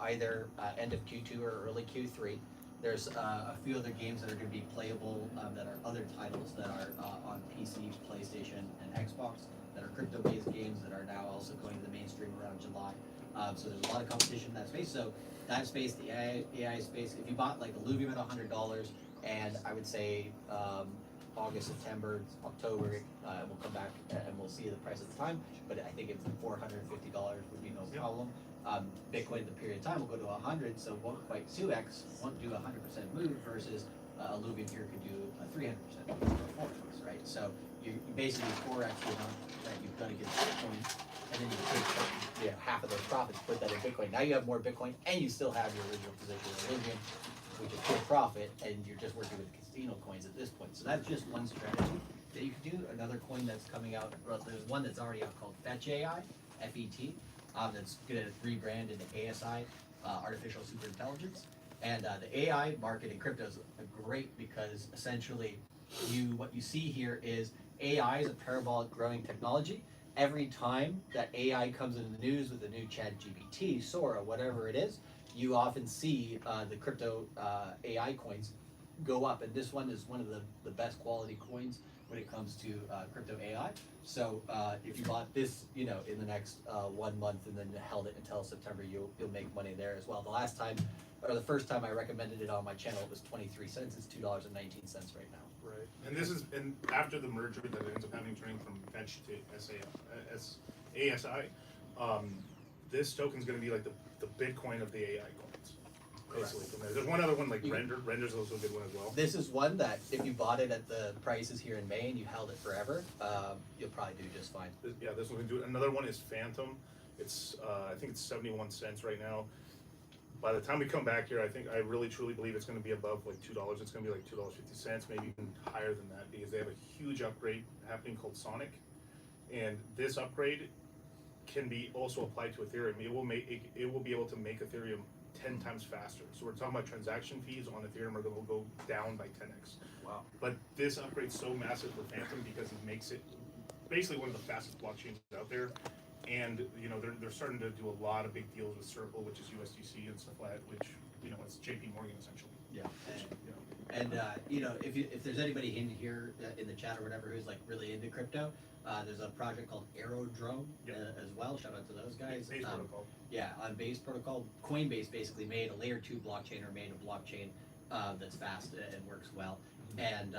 either end of Q2 or early Q3. There's a few other games that are going to be playable that are other titles that are on PC, PlayStation, and Xbox that are crypto-based games that are now also going to the mainstream around July. So there's a lot of competition in that space. So that space, the AI space, if you bought like Alluvium at $100, and I would say August, September, October, we'll come back and we'll see the price at the time. But I think it's $450 would be no problem. Bitcoin at the period of time will go to 100, so it won't quite 2x, won't do a 100% move versus Alluvium here could do a 300% move or 4x, right? So you basically 4x the amount that you've got to get Bitcoin, and then you take half of those profits, put that in Bitcoin. Now you have more Bitcoin, and you still have your original position in Alluvium, which is pure profit, and you're just working with casino coins at this point. So that's just one strategy that you can do. Another coin that's coming out, well, there's one that's already out called Fetch AI, FET, that's going to rebrand into ASI, Artificial Super Intelligence. And the AI market in crypto is great because essentially what you see here is AI is a parabolic growing technology. Every time that AI comes into the news with a new ChatGPT, Sora, whatever it is, you often see the crypto AI coins go up. And this one is one of the best quality coins when it comes to crypto AI. So if you bought this, in the next 1 month and then held it until September, you'll make money there as well. The first time I recommended it on my channel, it was 23 cents. It's $2.19 right now. Right. And this is after the merger that ends up having turning from Fetch to ASI. This token's going to be like the Bitcoin of the AI coins. Basically, from there. There's one other one like Render. Render's also a good one as well. This is one that if you bought it at the prices here in May and you held it forever, you'll probably do just fine. This one's going to do it. Another one is Phantom. It's I think it's 71 cents right now. By the time we come back here, I really truly believe it's going to be above like $2. It's going to be like $2.50, maybe even higher than that, because they have a huge upgrade happening called Sonic, and this upgrade can be also applied to Ethereum. It will be able to make Ethereum 10 times faster. So we're talking about transaction fees on Ethereum are going to go down by 10x. Wow. But this upgrade's so massive for Phantom because it makes it basically one of the fastest blockchains out there. And they're starting to do a lot of big deals with Circle, which is USDC and stuff like that, which it's JP Morgan essentially. Yeah. And if there's anybody in here in the chat or whatever who's like really into crypto, there's a project called Aerodrome as well. Shout out to those guys. Base protocol. Yeah, on Base protocol, Coinbase basically made a layer 2 blockchain or made a blockchain that's fast and works well. And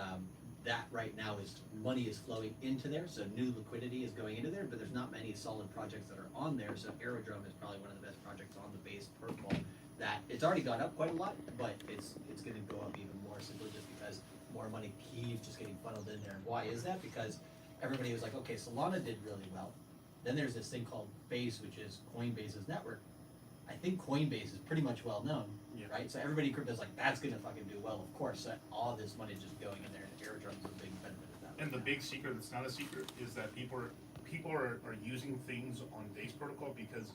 that right now money is flowing into there, so new liquidity is going into there, but there's not many solid projects that are on there. So Aerodrome is probably one of the best projects on the Base protocol. That it's already gone up quite a lot, but it's going to go up even more simply just because more money keeps just getting funneled in there. And why is that? Because everybody was like, okay, Solana did really well. Then there's this thing called Base, which is Coinbase's network. I think Coinbase is pretty much well known, right? So everybody in crypto is like, that's gonna fucking do well, of course. So all this money just going in there, and Aerodrome is a big benefit of that. And the big secret that's not a secret is that people are using things on Base protocol because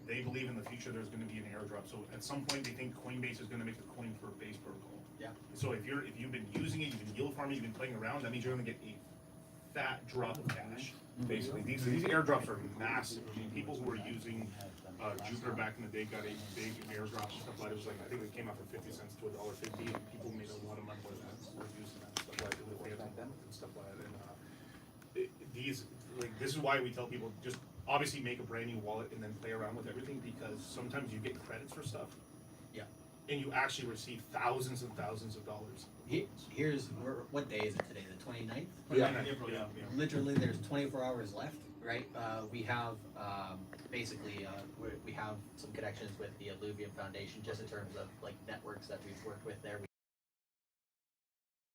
they believe in the future there's going to be an airdrop. So at some point they think Coinbase is going to make a coin for Base protocol. Yeah. So if you've been using it, you've been yield farming, you've been playing around, that means you're going to get a fat drop of cash. Basically, these airdrops are massive. I mean, people who were using Jupiter back in the day got a big airdrop and stuff like that. It was like, I think it came out from 50 cents to $1.50, and people made a lot of money with that. Were using that stuff like that with Phantom and stuff like that. And this is why we tell people just obviously make a brand new wallet and then play around with everything, because sometimes you get credits for stuff. Yeah. And you actually receive thousands and thousands of dollars. What day is it today? The 29th? Yeah. April, yeah. Literally, there's 24 hours left right? We have basically we have some connections with the Alluvium Foundation, just in terms of like networks that we've worked with there.